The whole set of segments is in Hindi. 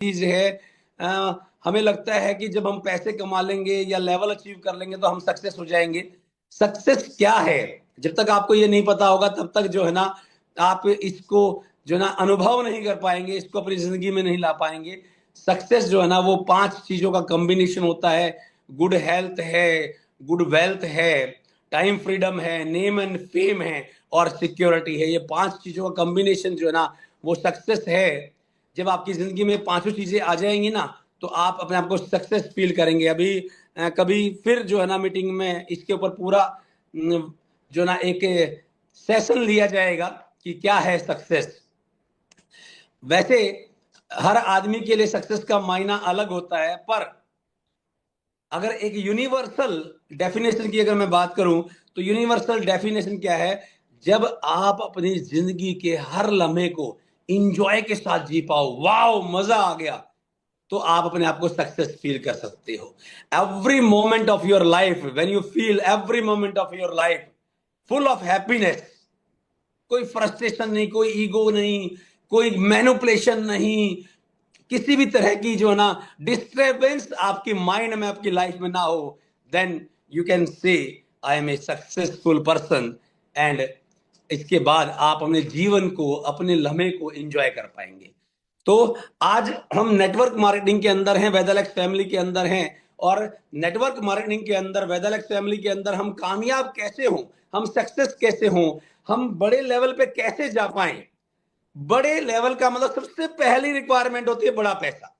चीज है। हमें लगता है कि जब हम पैसे कमा लेंगे या लेवल अचीव कर लेंगे तो हम सक्सेस हो जाएंगे। सक्सेस क्या है, जब तक आपको ये नहीं पता होगा तब तक जो है ना आप इसको जो है ना अनुभव नहीं कर पाएंगे, इसको अपनी जिंदगी में नहीं ला पाएंगे। सक्सेस जो है ना वो 5 चीजों का कॉम्बिनेशन होता है। गुड हेल्थ है, गुड वेल्थ है, टाइम फ्रीडम है, नेम एंड फेम है और सिक्योरिटी है। ये 5 चीजों का कॉम्बिनेशन जो है ना वो सक्सेस है। जब आपकी जिंदगी में 5 चीजें आ जाएंगी ना तो आप अपने आप को सक्सेस फील करेंगे। अभी कभी फिर जो है ना मीटिंग में इसके ऊपर पूरा जो ना एक सेशन लिया जाएगा कि क्या है सक्सेस। वैसे हर आदमी के लिए सक्सेस का मायना अलग होता है, पर अगर एक यूनिवर्सल डेफिनेशन की अगर मैं बात करूं तो यूनिवर्सल डेफिनेशन क्या है, जब आप अपनी जिंदगी के हर लम्हे को इंजॉय के साथ जी पाओ, वाओ मजा आ गया, तो आप अपने आप को सक्सेस फील कर सकते हो। Every moment of your life, when you feel every moment of your life full of happiness, कोई फ्रस्ट्रेशन नहीं, कोई ईगो नहीं, कोई मैनिपुलेशन नहीं, किसी भी तरह की जो है ना डिस्टर्बेंस आपकी माइंड में, आपकी लाइफ में ना हो, then you can say I am a successful person. And इसके बाद आप अपने जीवन को, अपने लम्हे को एंजॉय कर पाएंगे। तो आज हम नेटवर्क मार्केटिंग के अंदर हैं, वेदालेक्स फैमिली के अंदर हैं। और नेटवर्क मार्केटिंग के अंदर, वेदालेक्स फैमिली के अंदर हम कामयाब कैसे हों, हम सक्सेस कैसे हों, हम बड़े लेवल पे कैसे जा पाएं। बड़े लेवल का मतलब सबसे पहली रिक्वायरमेंट होती है बड़ा पैसा।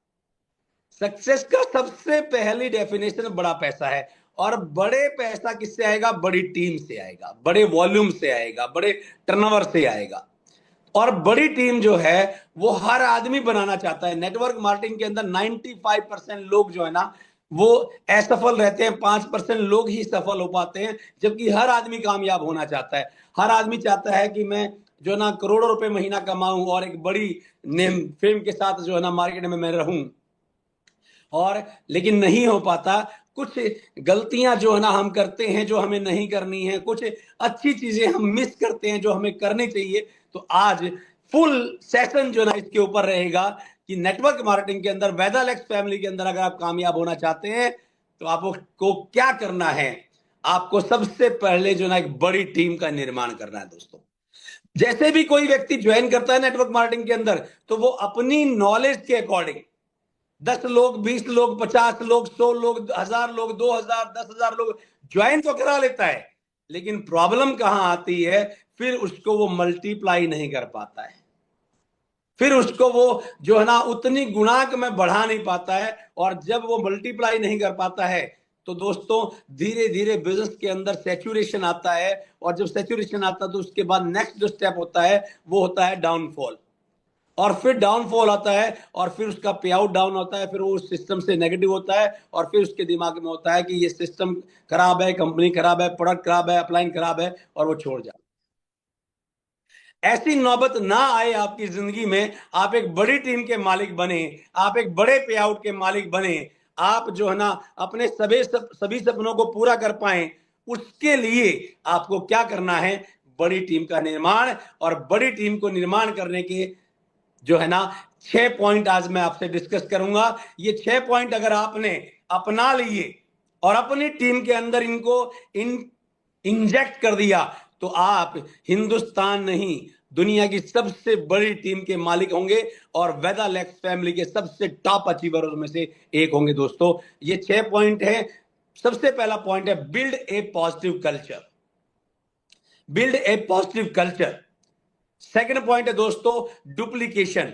सक्सेस का सबसे पहली डेफिनेशन बड़ा पैसा है। और बड़े पैसा किससे आएगा? बड़ी टीम से आएगा, बड़े वॉल्यूम से आएगा, बड़े टर्नओवर से आएगा। और बड़ी टीम जो है वो हर आदमी बनाना चाहता है। नेटवर्क मार्केटिंग के अंदर 95% लोग जो है ना वो असफल रहते हैं, 5% लोग ही सफल हो पाते हैं, जबकि हर आदमी कामयाब होना चाहता है। हर आदमी चाहता है कि मैं जो ना करोड़ों रुपए महीना कमाऊं और एक बड़ी नेम फेम के साथ जो है ना मार्केट में मैं रहूं। और लेकिन नहीं हो पाता। कुछ गलतियां जो है ना हम करते हैं जो हमें नहीं करनी है, कुछ अच्छी चीजें हम मिस करते हैं जो हमें करनी चाहिए। तो आज फुल सेशन जो ना इसके ऊपर रहेगा कि नेटवर्क मार्केटिंग के अंदर, वेदालेक्स फैमिली के अंदर अगर आप कामयाब होना चाहते हैं तो आपको क्या करना है। आपको सबसे पहले जो ना एक बड़ी टीम का निर्माण करना है दोस्तों। जैसे भी कोई व्यक्ति ज्वाइन करता है नेटवर्क मार्केटिंग के अंदर तो वो अपनी नॉलेज के अकॉर्डिंग 10 लोग, 20 लोग, 50 लोग, 100 लोग, 1000 लोग, 2000, 10,000 लोग ज्वाइन तो करा लेता है, लेकिन प्रॉब्लम कहां आती है? फिर उसको वो मल्टीप्लाई नहीं कर पाता है, फिर उसको वो जो है ना उतनी गुणांक में बढ़ा नहीं पाता है। और जब वो मल्टीप्लाई नहीं कर पाता है तो दोस्तों धीरे धीरे बिजनेस के अंदर सैचुरेशन आता है। और जब सैचुरेशन आता है तो उसके बाद नेक्स्ट जो स्टेप होता है वो होता है डाउनफॉल। और फिर डाउनफॉल आता है और फिर उसका पे आउट डाउन होता है, फिर वो उस सिस्टम से नेगेटिव होता है और फिर उसके दिमाग में होता है कि ये सिस्टम खराब है, कंपनी खराब है, प्रोडक्ट खराब है, अपलाइन खराब है, और वो छोड़ जाता है। ऐसी नौबत ना आए आपकी जिंदगी में, आप एक बड़ी टीम के मालिक बने, आप एक बड़े पे आउट के मालिक बने, आप जो है ना अपने सभी सपनों को पूरा कर पाए। उसके लिए आपको क्या करना है? बड़ी टीम का निर्माण। और बड़ी टीम को निर्माण करने के जो है ना 6 पॉइंट आज मैं आपसे डिस्कस करूंगा। ये 6 पॉइंट अगर आपने अपना लिए और अपनी टीम के अंदर इनको इंजेक्ट कर दिया तो आप हिंदुस्तान नहीं, दुनिया की सबसे बड़ी टीम के मालिक होंगे और वेदालेक्स फैमिली के सबसे टॉप अचीवरों में से एक होंगे दोस्तों। ये 6 पॉइंट है। सबसे पहला पॉइंट है build a positive culture. Build a positive culture. Second point है दोस्तों डुप्लीकेशन।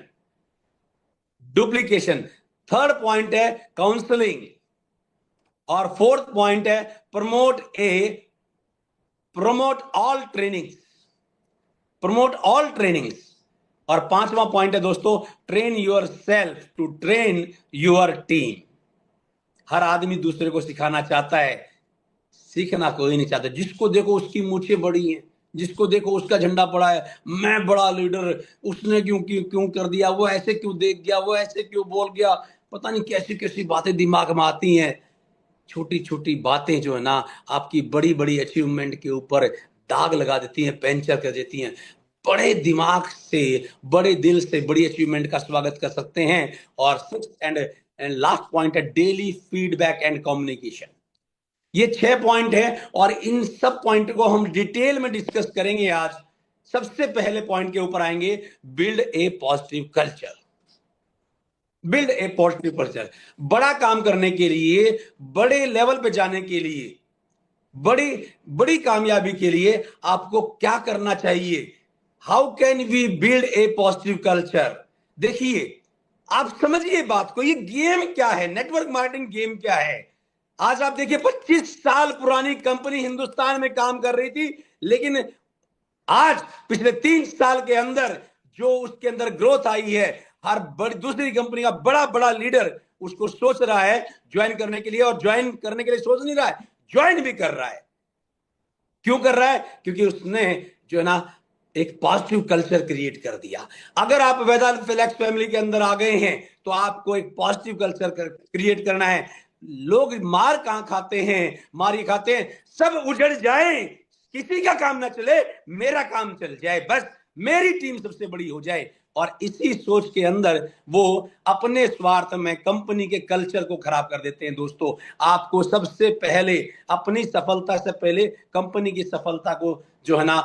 डुप्लीकेशन। थर्ड पॉइंट है काउंसलिंग। और फोर्थ पॉइंट है promote all trainings. Promote all trainings. और पांचवा पॉइंट है दोस्तों train your self to train your team. हर आदमी दूसरे को सिखाना चाहता है, सीखना कोई नहीं चाहता। जिसको देखो उसकी मूछें बड़ी हैं, जिसको देखो उसका झंडा पड़ा है, मैं बड़ा लीडर, उसने क्यों क्यों क्यों कर दिया, वो ऐसे क्यों देख गया, वो ऐसे क्यों बोल गया, पता नहीं कैसी कैसी बातें दिमाग में आती हैं। छोटी छोटी बातें जो है ना आपकी बड़ी बड़ी अचीवमेंट के ऊपर दाग लगा देती हैं, पेंचर कर देती हैं। बड़े दिमाग से, बड़े दिल से बड़ी अचीवमेंट का स्वागत कर सकते हैं। और सिक्स एंड लास्ट पॉइंट है डेली फीडबैक एंड कम्युनिकेशन। ये 6 पॉइंट है और इन सब पॉइंट को हम डिटेल में डिस्कस करेंगे आज। सबसे पहले पॉइंट के ऊपर आएंगे, build a positive culture. Build a positive culture, बड़ा काम करने के लिए, बड़े लेवल पे जाने के लिए, बड़ी बड़ी कामयाबी के लिए आपको क्या करना चाहिए? How can we build a positive culture? देखिए, आप समझिए बात को, ये गेम क्या है, नेटवर्क मार्केटिंग गेम क्या है। आज आप देखिए, 25 साल पुरानी कंपनी हिंदुस्तान में काम कर रही थी, लेकिन आज पिछले 3 साल के अंदर जो उसके अंदर ग्रोथ आई है, हर बड़ी दूसरी कंपनी का बड़ा बड़ा लीडर उसको सोच रहा है ज्वाइन करने के लिए, और ज्वाइन करने के लिए सोच नहीं रहा है, ज्वाइन भी कर रहा है। क्यों कर रहा है? क्योंकि उसने जो है ना एक पॉजिटिव कल्चर क्रिएट कर दिया। अगर आप वेदांत फ्लेक्स फैमिली के अंदर आ गए हैं तो आपको एक पॉजिटिव कल्चर क्रिएट करना है। लोग मार कहां खाते हैं? मार ये खाते हैं, सब उजड़ जाए, किसी का काम ना चले, मेरा काम चल जाए, बस मेरी टीम सबसे बड़ी हो जाए। और इसी सोच के अंदर वो अपने स्वार्थ में कंपनी के कल्चर को खराब कर देते हैं। दोस्तों, आपको सबसे पहले अपनी सफलता से पहले कंपनी की सफलता को जो है ना,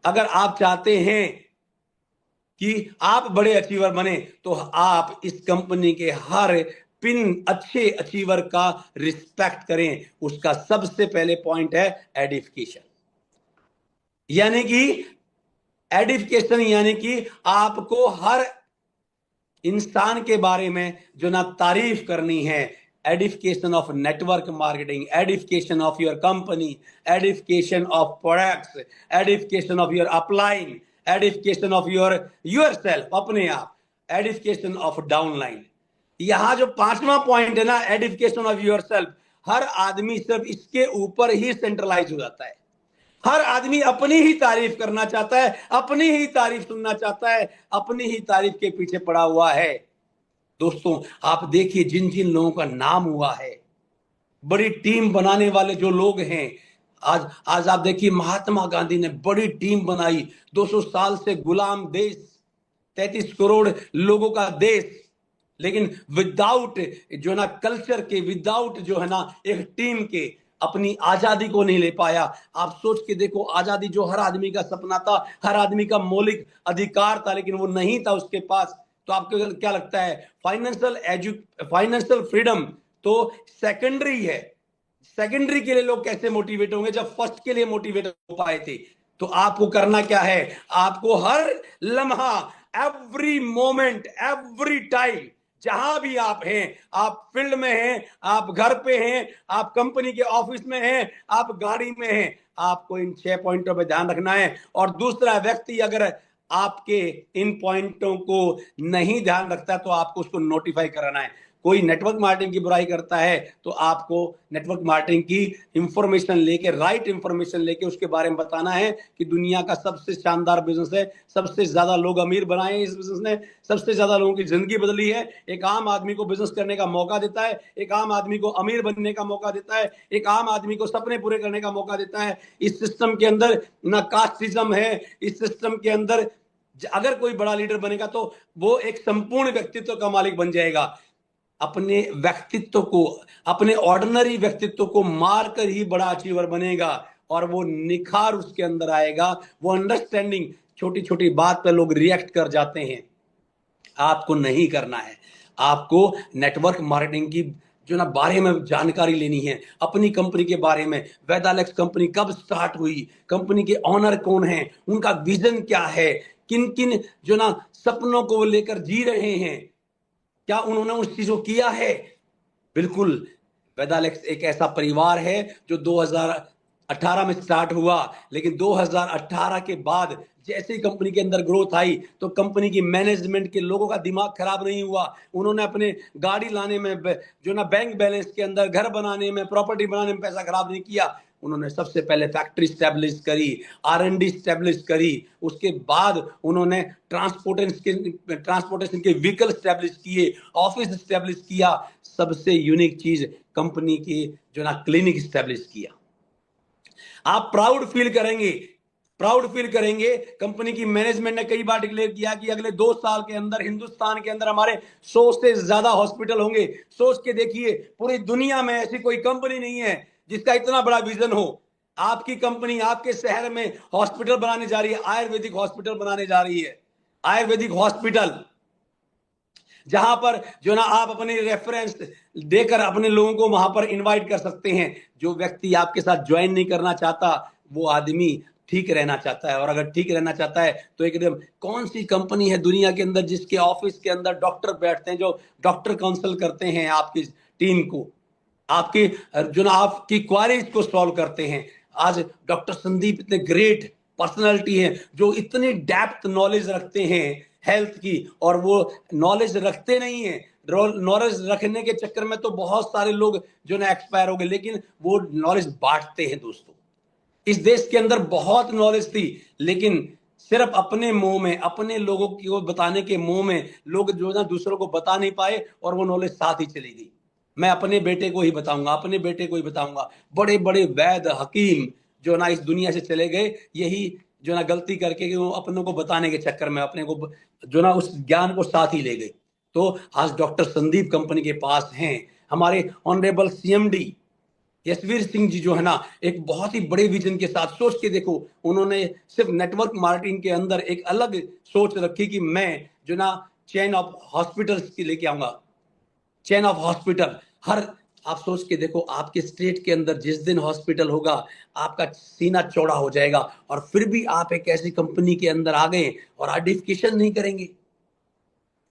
अगर आप चाहते हैं कि आप बड़े अचीवर बने, तो आप इस कंपनी के हर पिन अच्छे अचीवर का रिस्पेक्ट करें। उसका सबसे पहले पॉइंट है एडिफिकेशन, यानी कि एडिफिकेशन, यानी कि आपको हर इंसान के बारे में जो ना तारीफ करनी है। Edification of network marketing, edification of your company, edification of products, edification of your upline, edification of your self, अपने आप, एडिफिकेशन ऑफ डाउनलाइन। यहां जो 5वां पॉइंट है ना, एडिफिकेशन ऑफ योर सेल्फ, हर आदमी सिर्फ इसके ऊपर ही सेंट्रलाइज हो जाता है। हर आदमी अपनी ही तारीफ करना चाहता है, अपनी ही तारीफ सुनना चाहता है, अपनी ही तारीफ के पीछे पड़ा हुआ है। दोस्तों, आप देखिए जिन जिन लोगों का नाम हुआ है, बड़ी टीम बनाने वाले जो लोग हैं, आज आज आप देखिए महात्मा गांधी ने बड़ी टीम बनाई, 200 साल से गुलाम देश, 33 करोड़ लोगों का देश, लेकिन विदाउट जो ना कल्चर के, विदाउट जो है ना एक टीम के, अपनी आजादी को नहीं ले पाया। आप सोच के देखो, आजादी जो हर आदमी का सपना था, हर आदमी का मौलिक अधिकार था, लेकिन वो नहीं था उसके पास। तो आपको क्या लगता है, फाइनेंशियल फ्रीडम तो सेकेंडरी है। सेकेंडरी के लिए लोग कैसे मोटिवेट होंगे जब फर्स्ट के लिए मोटिवेट हो पाए थे? तो आपको करना क्या है, आपको हर लम्हा, एवरी मोमेंट, एवरी टाइम, जहां भी आप हैं, आप फील्ड में हैं, आप घर पे हैं, आप कंपनी के ऑफिस में हैं, आप गाड़ी में हैं, आपको इन 6 पॉइंटों पे ध्यान रखना है। और दूसरा व्यक्ति अगर आपके इन पॉइंटों को नहीं ध्यान रखता तो आपको उसको नोटिफाई कराना है। कोई नेटवर्क मार्केटिंग की बुराई करता है तो आपको नेटवर्क मार्केटिंग की इंफॉर्मेशन लेके, राइट इंफॉर्मेशन लेके उसके बारे में बताना है कि दुनिया का सबसे शानदार बिजनेस है, सबसे ज्यादा लोग अमीर बनाए इस बिजनेस ने, सबसे ज्यादा लोगों की जिंदगी बदली है। एक आम आदमी को बिजनेस करने का मौका देता है, एक आम आदमी को अमीर बनने का मौका देता है, एक आम आदमी को सपने पूरे करने का मौका देता है। इस सिस्टम के अंदर ना कास्टिज्म है, इस सिस्टम के अंदर अगर कोई बड़ा लीडर बनेगा तो वो एक संपूर्ण व्यक्तित्व का मालिक बन जाएगा। अपने व्यक्तित्व को, अपने ऑर्डिनरी व्यक्तित्व को मारकर ही बड़ा अचीवर बनेगा, और वो निखार उसके अंदर आएगा, वो अंडरस्टैंडिंग। छोटी छोटी बात पे लोग रिएक्ट कर जाते हैं, आपको नहीं करना है। आपको नेटवर्क मार्केटिंग की जो ना बारे में जानकारी लेनी है, अपनी कंपनी के बारे में। वेदालेक्स कंपनी कब स्टार्ट हुई, कंपनी के ऑनर कौन है, उनका विजन क्या है, किन किन जो ना सपनों को लेकर जी रहे हैं, क्या उन्होंने उस चीज को किया है? बिल्कुल, वेदालेक्स एक ऐसा परिवार है जो 2018 में स्टार्ट हुआ, लेकिन 2018 के बाद जैसे ही कंपनी के अंदर ग्रोथ आई तो कंपनी की मैनेजमेंट के लोगों का दिमाग खराब नहीं हुआ। उन्होंने अपने गाड़ी लाने में, जो ना बैंक बैलेंस के अंदर, घर बनाने में, प्रॉपर्टी बनाने में पैसा खराब नहीं किया। उन्होंने सबसे पहले फैक्ट्री स्टैब्लिश करी, R&D स्टैब्लिश करी, उसके बाद उन्होंने ट्रांसपोर्टेशन के व्हीकल स्टैब्लिश किए, ऑफिस स्टैब्लिश किया, सबसे यूनिक चीज कंपनी की जो ना क्लिनिक स्टैब्लिश किया। आप प्राउड फील करेंगे, प्राउड फील करेंगे। कंपनी की मैनेजमेंट ने कई बार डिक्लेयर किया कि अगले 2 साल के अंदर हिंदुस्तान के अंदर हमारे 100 से ज्यादा हॉस्पिटल होंगे। सोच के देखिए, पूरी दुनिया में ऐसी कोई कंपनी नहीं है जिसका इतना बड़ा विजन हो। आपकी कंपनी आपके शहर में हॉस्पिटल बनाने जा रही है, आयुर्वेदिक हॉस्पिटल बनाने जा रही है। आयुर्वेदिक हॉस्पिटल जहां पर जो ना आप अपने रेफरेंस देकर अपने लोगों को वहां पर इनवाइट कर सकते हैं। जो व्यक्ति आपके साथ ज्वाइन नहीं करना चाहता, वो आदमी ठीक रहना चाहता है। और अगर ठीक रहना चाहता है तो एकदम, कौन सी कंपनी है दुनिया के अंदर जिसके ऑफिस के अंदर डॉक्टर बैठते हैं, जो डॉक्टर काउंसल करते हैं आपकी टीम को, आपकी जो ना आपकी क्वारीज को सॉल्व करते हैं। आज डॉक्टर संदीप इतने ग्रेट पर्सनालिटी हैं जो इतनी डेप्थ नॉलेज रखते हैं हेल्थ की, और वो नॉलेज रखते नहीं है। नॉलेज रखने के चक्कर में तो बहुत सारे लोग जो ना एक्सपायर हो गए, लेकिन वो नॉलेज बांटते हैं दोस्तों। इस देश के अंदर बहुत नॉलेज थी, लेकिन सिर्फ अपने मुंह में, अपने लोगों को बताने के मुंह में लोग जो ना दूसरों को बता नहीं पाए, और वो नॉलेज साथ ही चली गई। मैं अपने बेटे को ही बताऊंगा, अपने बेटे को ही बताऊंगा। बड़े बड़े वैद हकीम जो ना इस दुनिया से चले गए, यही जो ना गलती करके कि वो अपनों को बताने के चक्कर में अपने को जो ना उस ज्ञान को साथ ही ले गए। तो आज डॉक्टर संदीप कंपनी के पास हैं। हमारे ऑनरेबल सीएमडी यशवीर सिंह जी जो है ना, एक बहुत ही बड़े विजन के साथ, सोच के देखो, उन्होंने सिर्फ नेटवर्क मार्केटिंग के अंदर एक अलग सोच रखी कि मैं जो ना चेन ऑफ हॉस्पिटल्स की लेके आऊंगा। चेन ऑफ हॉस्पिटल, हर, आप सोच के देखो, आपके स्टेट के अंदर जिस दिन हॉस्पिटल होगा, आपका सीना चौड़ा हो जाएगा। और फिर भी आप एक ऐसी कंपनी के अंदर आ गए और आइडेंटिफिकेशन नहीं करेंगे,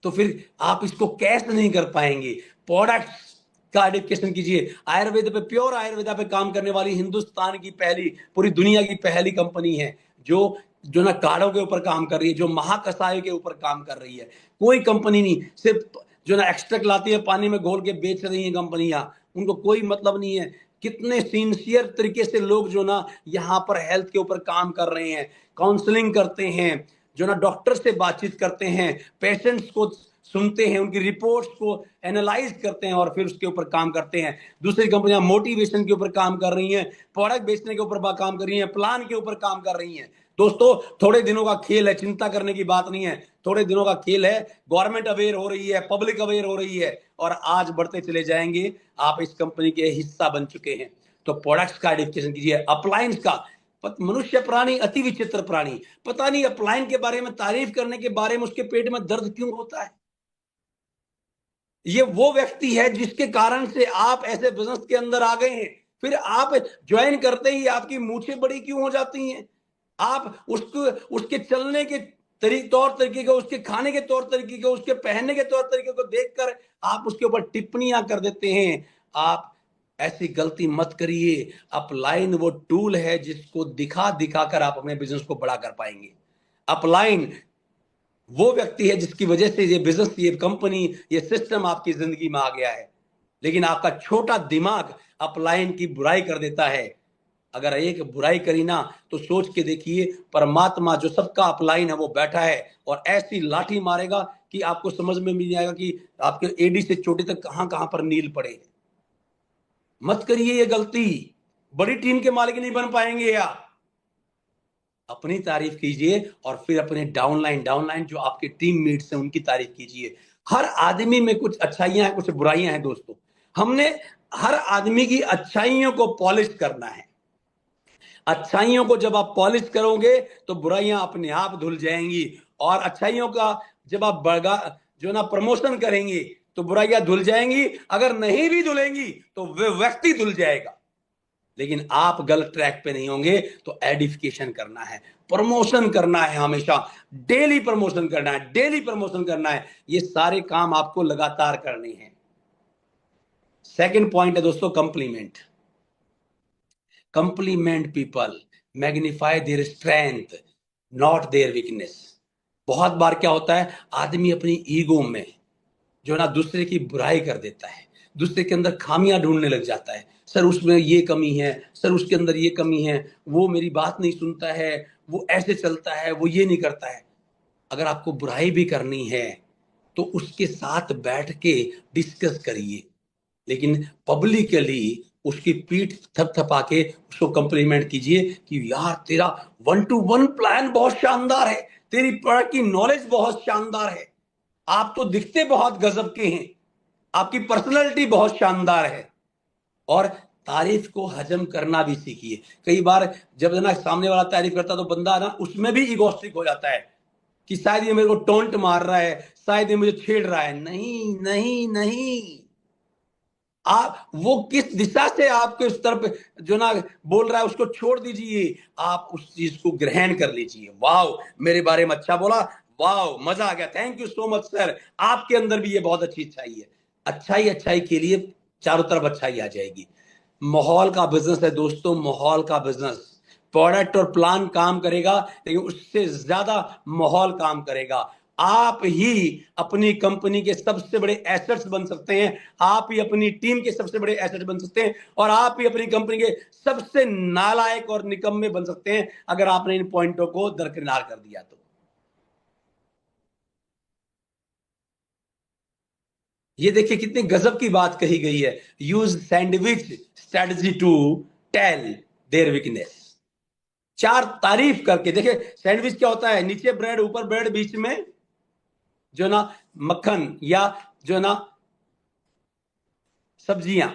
तो फिर आप इसको कैश नहीं कर पाएंगे। प्रोडक्ट्स का आइडेंटिफिकेशन कीजिए। आयुर्वेद पे, प्योर आयुर्वेदा पे काम करने वाली हिंदुस्तान की पहली, पूरी दुनिया की पहली कंपनी है जो जो ना काढ़ों के ऊपर काम कर रही है, जो महाकषाय के ऊपर काम कर रही है। कोई कंपनी नहीं सिर्फ जो ना एक्सट्रैक्ट लाती है, पानी में घोल के बेच रही है कंपनियां, उनको कोई मतलब नहीं है। कितने सिंसियर तरीके से लोग जो ना यहाँ पर हेल्थ के ऊपर काम कर रहे हैं, काउंसलिंग करते हैं, जो ना डॉक्टर से बातचीत करते हैं, पेशेंट्स को सुनते हैं, उनकी रिपोर्ट्स को एनालाइज करते हैं, और फिर उसके ऊपर काम करते हैं। दूसरी कंपनियां मोटिवेशन के ऊपर काम कर रही हैं, प्रोडक्ट बेचने के ऊपर काम कर रही हैं, प्लान के ऊपर काम कर रही हैं। दोस्तों, थोड़े दिनों का खेल है, चिंता करने की बात नहीं है। थोड़े दिनों का खेल है। गवर्नमेंट अवेयर हो रही है, पब्लिक अवेयर हो रही है, और आज बढ़ते चले जाएंगे। आप इस कंपनी के हिस्सा बन चुके हैं। तो प्रोडक्ट्स का आइडेंटिफिकेशन कीजिए। अप्लायंस का, मनुष्य प्राणी अति विचित्र प्राणी। पता नहीं अप्लायंस के बारे में तारीफ करने के बारे में उसके पेट में दर्द क्यों होता है। ये वो व्यक्ति है जिसके कारण से आप ऐसे बिजनेस के अंदर आ गए हैं। फिर आप ज्वाइन करते ही आपकी मूछें बड़ी क्यों हो जाती हैं। आप उसको, उसके चलने के तौर तरीके को, उसके खाने के तौर तरीके को, उसके पहनने के तौर तरीके को देखकर आप उसके ऊपर टिप्पणियां कर देते हैं। आप ऐसी गलती मत करिए। अपलाइन वो टूल है जिसको दिखा दिखा कर आप अपने बिजनेस को बड़ा कर पाएंगे। अपलाइन वो व्यक्ति है जिसकी वजह से ये बिजनेस, ये कंपनी, ये सिस्टम आपकी जिंदगी में आ गया है। लेकिन आपका छोटा दिमाग अपलाइन की बुराई कर देता है। अगर एक बुराई करी ना, तो सोच के देखिए, परमात्मा जो सबका अपलाइन है वो बैठा है, और ऐसी लाठी मारेगा कि आपको समझ में नहीं आएगा कि आपके एडी से चोटी तक कहां कहां पर नील पड़े। मत करिए ये गलती। बड़ी टीम के मालिक नहीं बन पाएंगे आप। अपनी तारीफ कीजिए, और फिर अपने डाउनलाइन जो आपके टीम मेट्स हैं उनकी तारीफ कीजिए। हर आदमी में कुछ अच्छाइयां हैं, कुछ बुराइयां हैं दोस्तों। हमने हर आदमी की अच्छाइयों को पॉलिश करना है। अच्छाइयों को जब आप पॉलिश करोगे तो बुराइयां अपने आप धुल जाएंगी, और अच्छाइयों का जब आप बढ़ा जो ना प्रमोशन करेंगे तो बुराइयां धुल जाएंगी। अगर नहीं भी धुलेंगी तो वह व्यक्ति धुल जाएगा। लेकिन आप गलत ट्रैक पे नहीं होंगे। तो एडिफिकेशन करना है, प्रमोशन करना है, हमेशा डेली प्रमोशन करना है, डेली प्रमोशन करना है। ये सारे काम आपको लगातार करने हैं। सेकंड पॉइंट है दोस्तों, compliment. Compliment people, magnify their strength, not their weakness. बहुत बार क्या होता है, आदमी अपनी ईगो में जो ना दूसरे की बुराई कर देता है, दूसरे के अंदर खामियां ढूंढने लग जाता है। सर उसमें ये कमी है, सर उसके अंदर ये कमी है, वो मेरी बात नहीं सुनता है, वो ऐसे चलता है, वो ये नहीं करता है। अगर आपको बुराई भी करनी है तो उसके साथ बैठ के डिस्कस करिए, लेकिन पब्लिकली उसकी पीठ थपथपा के उसको कॉम्प्लीमेंट कीजिए कि यार तेरा 1-to-1 प्लान बहुत शानदार है, तेरी प्रोडक्ट की नॉलेज बहुत शानदार है, आप तो दिखते बहुत गजब के हैं, आपकी पर्सनैलिटी बहुत शानदार है। और तारीफ को हजम करना भी सीखिए। कई बार जब ना सामने वाला तारीफ करता तो बंदा ना उसमें भी इगोस्टिक हो जाता है कि शायद ये मेरे को टोंट मार रहा है, शायद ये मुझे छेड़ रहा है। नहीं नहीं नहीं, आप वो किस दिशा से आपके उस तरफ जो ना बोल रहा है उसको छोड़ दीजिए, आप उस चीज को ग्रहण कर लीजिए। वाह, मेरे बारे में अच्छा बोला, वाह मजा आ गया, thank you so much sir, आपके अंदर भी ये बहुत अच्छी अच्छाई है। अच्छाई अच्छाई के लिए चारों तरफ अच्छाई आ जाएगी। माहौल का बिजनेस है दोस्तों, माहौल का बिजनेस। प्रोडक्ट और प्लान काम करेगा, लेकिन उससे ज्यादा माहौल काम करेगा। आप ही अपनी कंपनी के सबसे बड़े एसेट्स बन सकते हैं, आप ही अपनी टीम के सबसे बड़े एसेट बन सकते हैं, और आप ही अपनी कंपनी के सबसे नालायक और निकम्मे बन सकते हैं अगर आपने इन पॉइंटों को दरकिनार कर दिया तो। ये देखिए कितनी गजब की बात कही गई है, use sandwich strategy to tell their weakness. चार तारीफ करके देखिए, सैंडविच क्या होता है, नीचे ब्रेड ऊपर ब्रेड बीच में जो ना मक्खन या जो ना सब्जियां।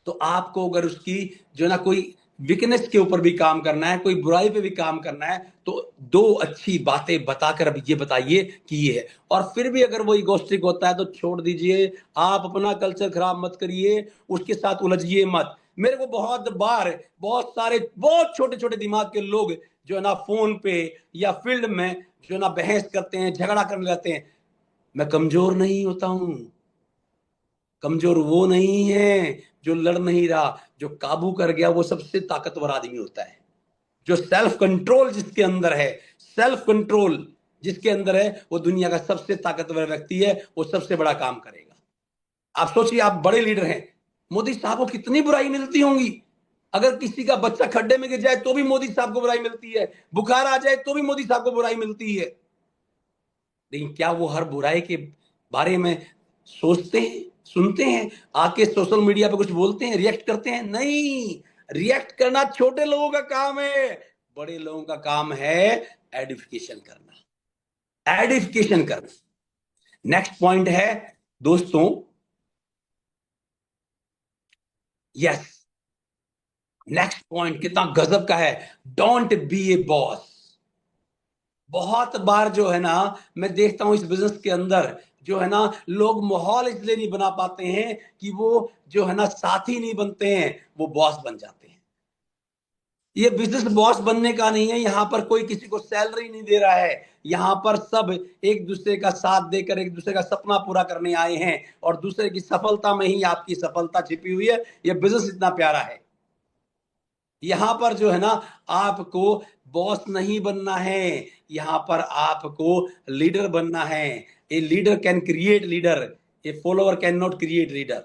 तो आपको अगर उसकी जो ना कोई वीकनेस के ऊपर भी काम करना है, कोई बुराई पे भी काम करना है, तो दो अच्छी बातें बताकर अब ये बताइए कि ये है। और फिर भी अगर वो इगोस्टिक होता है तो छोड़ दीजिए, आप अपना कल्चर खराब मत करिए, उसके साथ उलझिए मत। मेरे को बहुत बार बहुत सारे बहुत छोटे छोटे दिमाग के लोग जो है ना फोन पे या फील्ड में जो है ना बहस करते हैं, झगड़ा करने लगते हैं। मैं कमजोर नहीं होता हूं, कमजोर वो नहीं है जो लड़ नहीं रहा, जो काबू कर गया वो सबसे ताकतवर आदमी होता है। जो सेल्फ कंट्रोल जिसके अंदर है, सेल्फ कंट्रोल जिसके अंदर है, वो दुनिया का सबसे ताकतवर व्यक्ति है, वो सबसे बड़ा काम करेगा। आप सोचिए, आप बड़े लीडर हैं, मोदी साहब को कितनी बुराई मिलती होंगी। अगर किसी का बच्चा खड्डे में गिर जाए तो भी मोदी साहब को बुराई मिलती है, बुखार आ जाए तो भी मोदी साहब को बुराई मिलती है। लेकिन क्या वो हर बुराई के बारे में सोचते हैं, सुनते हैं, आके सोशल मीडिया पे कुछ बोलते हैं, रिएक्ट करते हैं? नहीं, रिएक्ट करना छोटे लोगों का काम है, बड़े लोगों का काम है एडिफिकेशन करना, एडिफिकेशन करना। नेक्स्ट पॉइंट है दोस्तों, यस, नेक्स्ट पॉइंट कितना गजब का है, डोंट बी ए बॉस। बहुत बार जो है ना मैं देखता हूं इस बिजनेस के अंदर जो है ना लोग माहौल इसलिए नहीं बना पाते हैं कि वो जो है ना साथी नहीं बनते हैं, वो बॉस बन जाते हैं। ये बिजनेस बॉस बनने का नहीं है, यहां पर कोई किसी को सैलरी नहीं दे रहा है, यहां पर सब एक दूसरे का साथ देकर एक दूसरे का सपना पूरा करने आए हैं, और दूसरे की सफलता में ही आपकी सफलता छिपी हुई है। ये बिजनेस इतना प्यारा है। यहां पर जो है ना आपको बॉस नहीं बनना है, यहां पर आपको लीडर बनना है। A leader can create leader, A follower can not create leader.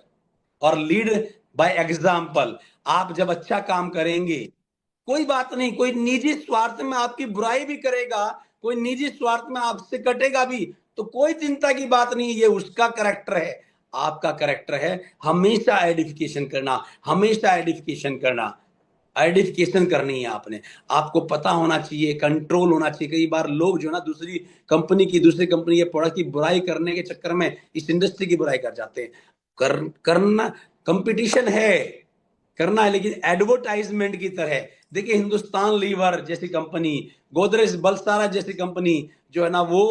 और लीड बाय एग्जाम्पल। आप जब अच्छा काम करेंगे, कोई बात नहीं, कोई निजी स्वार्थ में आपकी बुराई भी करेगा, कोई निजी स्वार्थ में आपसे कटेगा भी, तो कोई चिंता की बात नहीं, ये उसका करेक्टर है, आपका करेक्टर है हमेशा एडिफिकेशन करना, हमेशा एडिफिकेशन करना। आइडेंटिफिकेशन करनी है आपने, आपको पता होना चाहिए, कंट्रोल होना चाहिए। कई बार लोग जो ना दूसरी कंपनी के प्रोडक्ट की बुराई करने के चक्कर में इस इंडस्ट्री की बुराई कर जाते हैं। करना, कंपटीशन है, करना है, लेकिन एडवर्टाइजमेंट की तरह। देखिए हिंदुस्तान लीवर जैसी कंपनी, गोदरेज बलसारा जैसी कंपनी जो है ना वो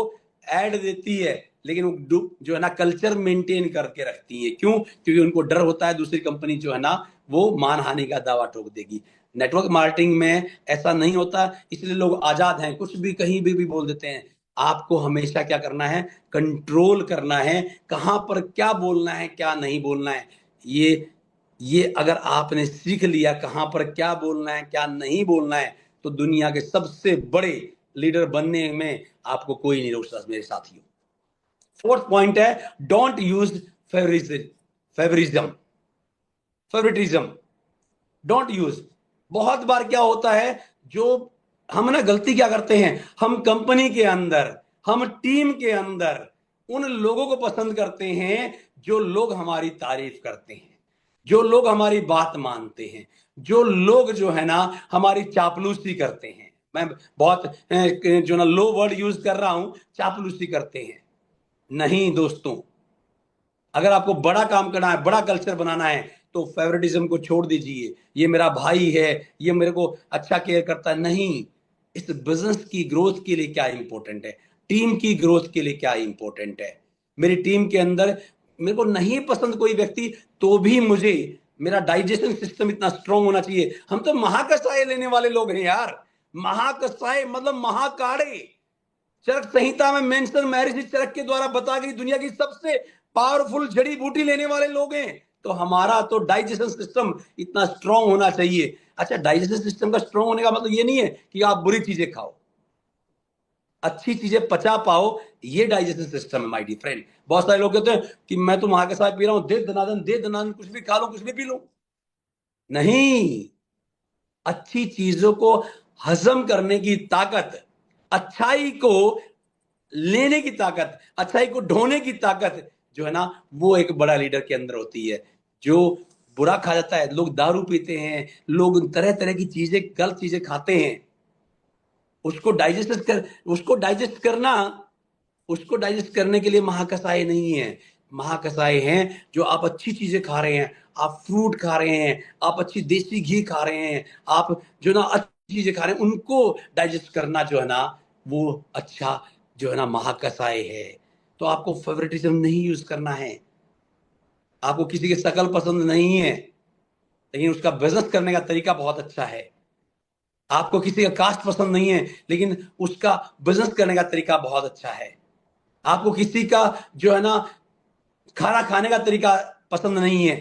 एड देती है, लेकिन वो जो है ना कल्चर मेंटेन करके रखती है। क्यों? क्योंकि उनको डर होता है दूसरी कंपनी जो है ना वो मानहानि का दावा ठोक देगी। नेटवर्क मार्केटिंग में ऐसा नहीं होता, इसलिए लोग आजाद हैं, कुछ भी कहीं भी बोल देते हैं। आपको हमेशा क्या करना है, कंट्रोल करना है, कहां पर क्या बोलना है क्या नहीं बोलना है। ये अगर आपने सीख लिया कहां पर क्या बोलना है क्या नहीं बोलना है, तो दुनिया के सबसे बड़े लीडर बनने में आपको कोई नहीं रोक सकता मेरे साथियों। फोर्थ पॉइंट है, don't use favourism, favouritism, don't use. बहुत बार क्या होता है, जो हम ना गलती क्या करते हैं, हम कंपनी के अंदर, हम टीम के अंदर उन लोगों को पसंद करते हैं जो लोग हमारी तारीफ करते हैं, जो लोग हमारी बात मानते हैं, जो लोग जो है ना हमारी चापलूसी करते हैं, मैं बहुत जो ना लो वर्ड यूज कर रहा हूं, चापलूसी करते हैं। नहीं दोस्तों, अगर आपको बड़ा काम करना है, बड़ा कल्चर बनाना है, तो फेवरेटिज्म को छोड़ दीजिए। ये मेरा भाई है, ये मेरे को अच्छा केयर करता है, नहीं। इस बिजनेस की ग्रोथ के लिए क्या इंपॉर्टेंट है, टीम की ग्रोथ के लिए क्या इंपॉर्टेंट है। मेरी टीम के अंदर मेरे को नहीं पसंद कोई व्यक्ति, तो भी मुझे मेरा डाइजेशन सिस्टम इतना स्ट्रांग होना चाहिए। हम तो महाकषाय लेने वाले लोग हैं यार। महाकषाय मतलब महाकाढ़े। चरक संहिता में मेंशन महर्षि चरक के द्वारा बता गई दुनिया की सबसे पावरफुल जड़ी बूटी लेने वाले लोग हैं। तो हमारा तो डाइजेशन सिस्टम इतना स्ट्रांग होना चाहिए। अच्छा, डाइजेशन सिस्टम का स्ट्रांग होने का मतलब ये नहीं है कि आप बुरी चीजें खाओ, अच्छी चीजें पचा पाओ, ये डाइजेशन सिस्टम है माय डियर फ्रेंड। बहुत सारे लोग कहते हैं कि मैं तो वहां के साथ पी रहा हूं, दे दनादन कुछ भी खा लो, कुछ भी पी लो। नहीं, अच्छी चीजों को हजम करने की ताकत, अच्छाई को लेने की ताकत, अच्छाई को ढोने की ताकत जो है ना, वो एक बड़ा लीडर के अंदर होती है। जो बुरा खा जाता है, लोग दारू पीते हैं, लोग तरह तरह की चीजें, गलत चीजें खाते हैं, उसको डाइजेस्ट करना, उसको डाइजेस्ट करने के लिए महाकसाय नहीं है। महाकसाय हैं जो आप अच्छी चीजें खा रहे हैं, आप फ्रूट खा रहे हैं, आप अच्छी देसी घी खा रहे हैं, आप जो ना अच्छी चीजें खा रहे हैं, उनको डाइजेस्ट करना जो है ना, वो अच्छा जो है ना महाकसाय है। तो आपको फेवरेटिज्म नहीं यूज करना है। आपको किसी की शक्ल पसंद नहीं है, लेकिन उसका बिजनेस करने का तरीका बहुत अच्छा है। आपको किसी का कास्ट पसंद नहीं है, लेकिन उसका बिजनेस करने का तरीका बहुत अच्छा है। आपको किसी का जो है ना खाना खाने का तरीका पसंद नहीं है।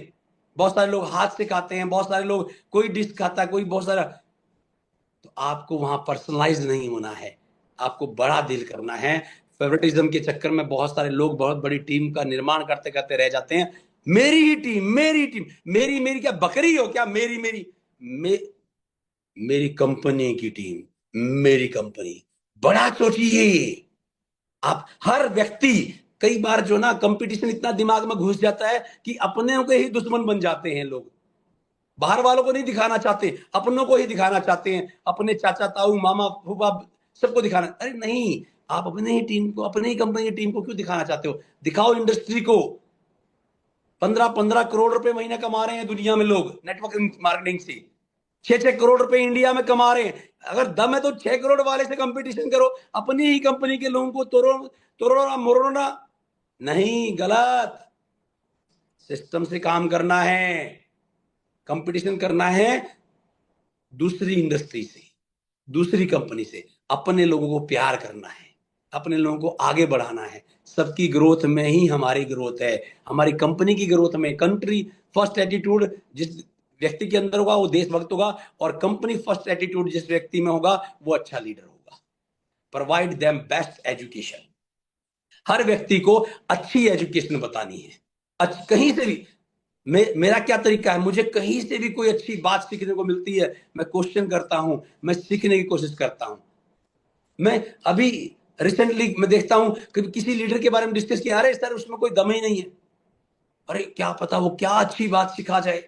बहुत सारे लोग हाथ से खाते हैं, बहुत सारे लोग कोई डिश खाता है, कोई बहुत सारा। तो आपको वहां पर्सनलाइज नहीं होना है, आपको बड़ा डील करना है। फेवरेटिज्म के चक्कर में बहुत सारे लोग बहुत बड़ी टीम का निर्माण करते करते रह जाते हैं। मेरी ही टीम, मेरी टीम, मेरी मेरी क्या बकरी हो क्या, मेरी मेरी मे, मेरी कंपनी की टीम, मेरी कंपनी। बड़ा सोचिए आप। हर व्यक्ति, कई बार जो ना कंपटीशन इतना दिमाग में घुस जाता है कि अपने को ही दुश्मन बन जाते हैं लोग। बाहर वालों को नहीं दिखाना चाहते, अपनों को ही दिखाना चाहते हैं, अपने चाचा ताऊ मामा फूफा सबको दिखाना। अरे नहीं, आप अपने ही टीम को, अपने ही कंपनी की टीम को क्यों दिखाना चाहते हो? दिखाओ इंडस्ट्री को। 15-15 करोड़ रुपए महीना कमा रहे हैं दुनिया में लोग नेटवर्क मार्केटिंग से। 6-6 करोड़ रुपए इंडिया में कमा रहे हैं। अगर दम है तो 6 करोड़ वाले से कंपटीशन करो। अपनी ही कंपनी के लोगों को तोड़ना मोड़ना नहीं, गलत। सिस्टम से काम करना है, कंपटीशन करना है दूसरी इंडस्ट्री से, दूसरी कंपनी से। अपने लोगों को प्यार करना है, अपने लोगों को आगे बढ़ाना है। सबकी ग्रोथ में ही हमारी ग्रोथ है, हमारी कंपनी की ग्रोथ में। कंट्री फर्स्ट एटीट्यूड जिस व्यक्ति के अंदर होगा वो देशभक्त होगा, और कंपनी फर्स्ट एटीट्यूड जिस व्यक्ति में होगा वो अच्छा लीडर होगा। Provide them best education. हर व्यक्ति को अच्छी एजुकेशन बतानी है, कहीं से भी। मेरा क्या तरीका है, मुझे कहीं से भी कोई अच्छी बात सीखने को मिलती है, मैं क्वेश्चन करता हूं, मैं सीखने की कोशिश करता हूं। मैं अभी रिसेंटली मैं देखता हूं कि किसी लीडर के बारे में डिस्कस किया, अरे सर उसमें कोई दम ही नहीं है। अरे क्या पता वो क्या अच्छी बात सिखा जाए।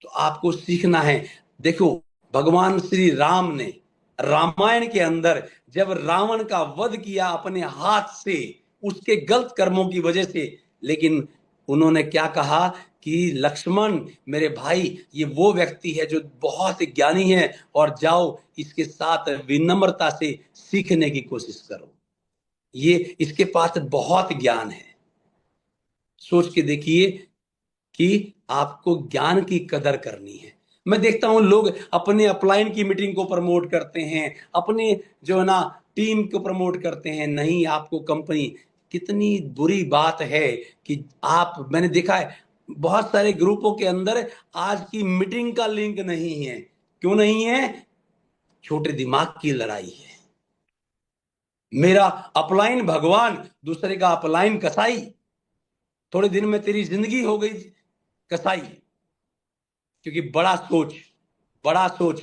तो आपको सीखना है। देखो, भगवान श्री राम ने रामायण के अंदर जब रावण का वध किया अपने हाथ से, उसके गलत कर्मों की वजह से, लेकिन उन्होंने क्या कहा कि लक्ष्मण मेरे भाई, ये वो व्यक्ति है जो बहुत ज्ञानी है, और जाओ इसके साथ विनम्रता से सीखने की कोशिश करो, ये इसके पास बहुत ज्ञान है। सोच के देखिए कि आपको ज्ञान की कदर करनी है। मैं देखता हूं लोग अपने अपलाइन की मीटिंग को प्रमोट करते हैं, अपने जो है ना टीम को प्रमोट करते हैं। नहीं, आपको कंपनी, कितनी बुरी बात है कि आप, मैंने देखा है बहुत सारे ग्रुपों के अंदर आज की मीटिंग का लिंक नहीं है। क्यों नहीं है? छोटे दिमाग की लड़ाई है। मेरा अपलाइन भगवान, दूसरे का अपलाइन कसाई। थोड़े दिन में तेरी जिंदगी हो गई कसाई। क्योंकि बड़ा सोच,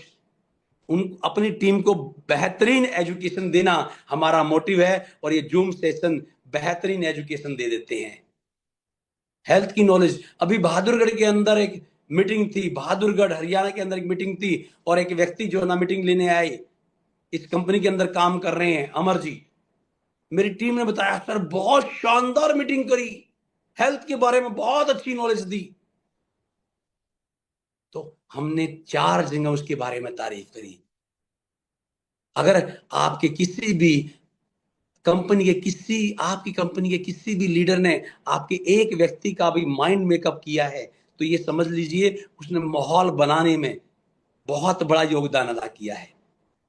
उन अपनी टीम को बेहतरीन एजुकेशन देना हमारा मोटिव है, और ये जूम सेशन बेहतरीन एजुकेशन दे देते हैं। हेल्थ की नॉलेज। अभी बहादुरगढ़ के अंदर एक मीटिंग थी, बहादुरगढ़ हरियाणा के अंदर एक मीटिंग थी, और एक व्यक्ति जो है ना मीटिंग लेने आए, इस कंपनी के अंदर काम कर रहे हैं, अमर जी। मेरी टीम ने बताया सर बहुत शानदार मीटिंग करी, हेल्थ के बारे में बहुत अच्छी नॉलेज दी। तो हमने 4 जगह उसके बारे में तारीफ करी। अगर आपके किसी भी कंपनी के किसी आपकी कंपनी के किसी भी लीडर ने आपके एक व्यक्ति का भी माइंड मेकअप किया है, तो ये समझ लीजिए उसने माहौल बनाने में बहुत बड़ा योगदान अदा किया है।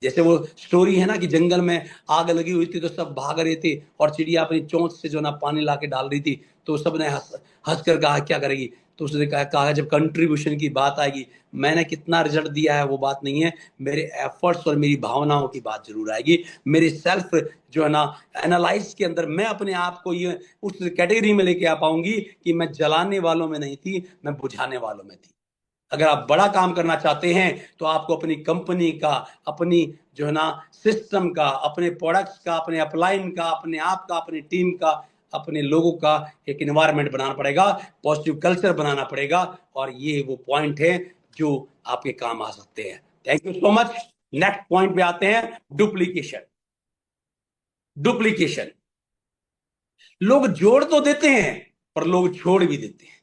जैसे वो स्टोरी है ना कि जंगल में आग लगी हुई थी तो सब भाग रहे थे, और चिड़िया अपनी चोंच से जो ना पानी ला के डाल रही थी, तो सबने हंस कर कहा क्या करेगी, तो उसने कहा जब कंट्रीब्यूशन की बात आएगी, मैंने कितना रिजल्ट दिया है वो बात नहीं है, मेरे एफर्ट्स और मेरी भावनाओं की बात जरूर आएगी। मेरे सेल्फ जो है ना एनालाइज के अंदर मैं अपने आप को ये उस कैटेगरी में लेके आ पाऊंगी कि मैं जलाने वालों में नहीं थी, मैं बुझाने वालों में थी। अगर आप बड़ा काम करना चाहते हैं तो आपको अपनी कंपनी का, अपनी जो है ना सिस्टम का, अपने प्रोडक्ट्स का, अपने अपलाइन का, अपने आप का, अपनी टीम का, अपने लोगों का एक एनवायरनमेंट बनाना पड़ेगा, पॉजिटिव कल्चर बनाना पड़ेगा, और ये वो पॉइंट है जो आपके काम आ सकते हैं। Thank you so much. Next point पे आते हैं, डुप्लीकेशन। डुप्लीकेशन, लोग जोड़ तो देते हैं पर लोग छोड़ भी देते हैं।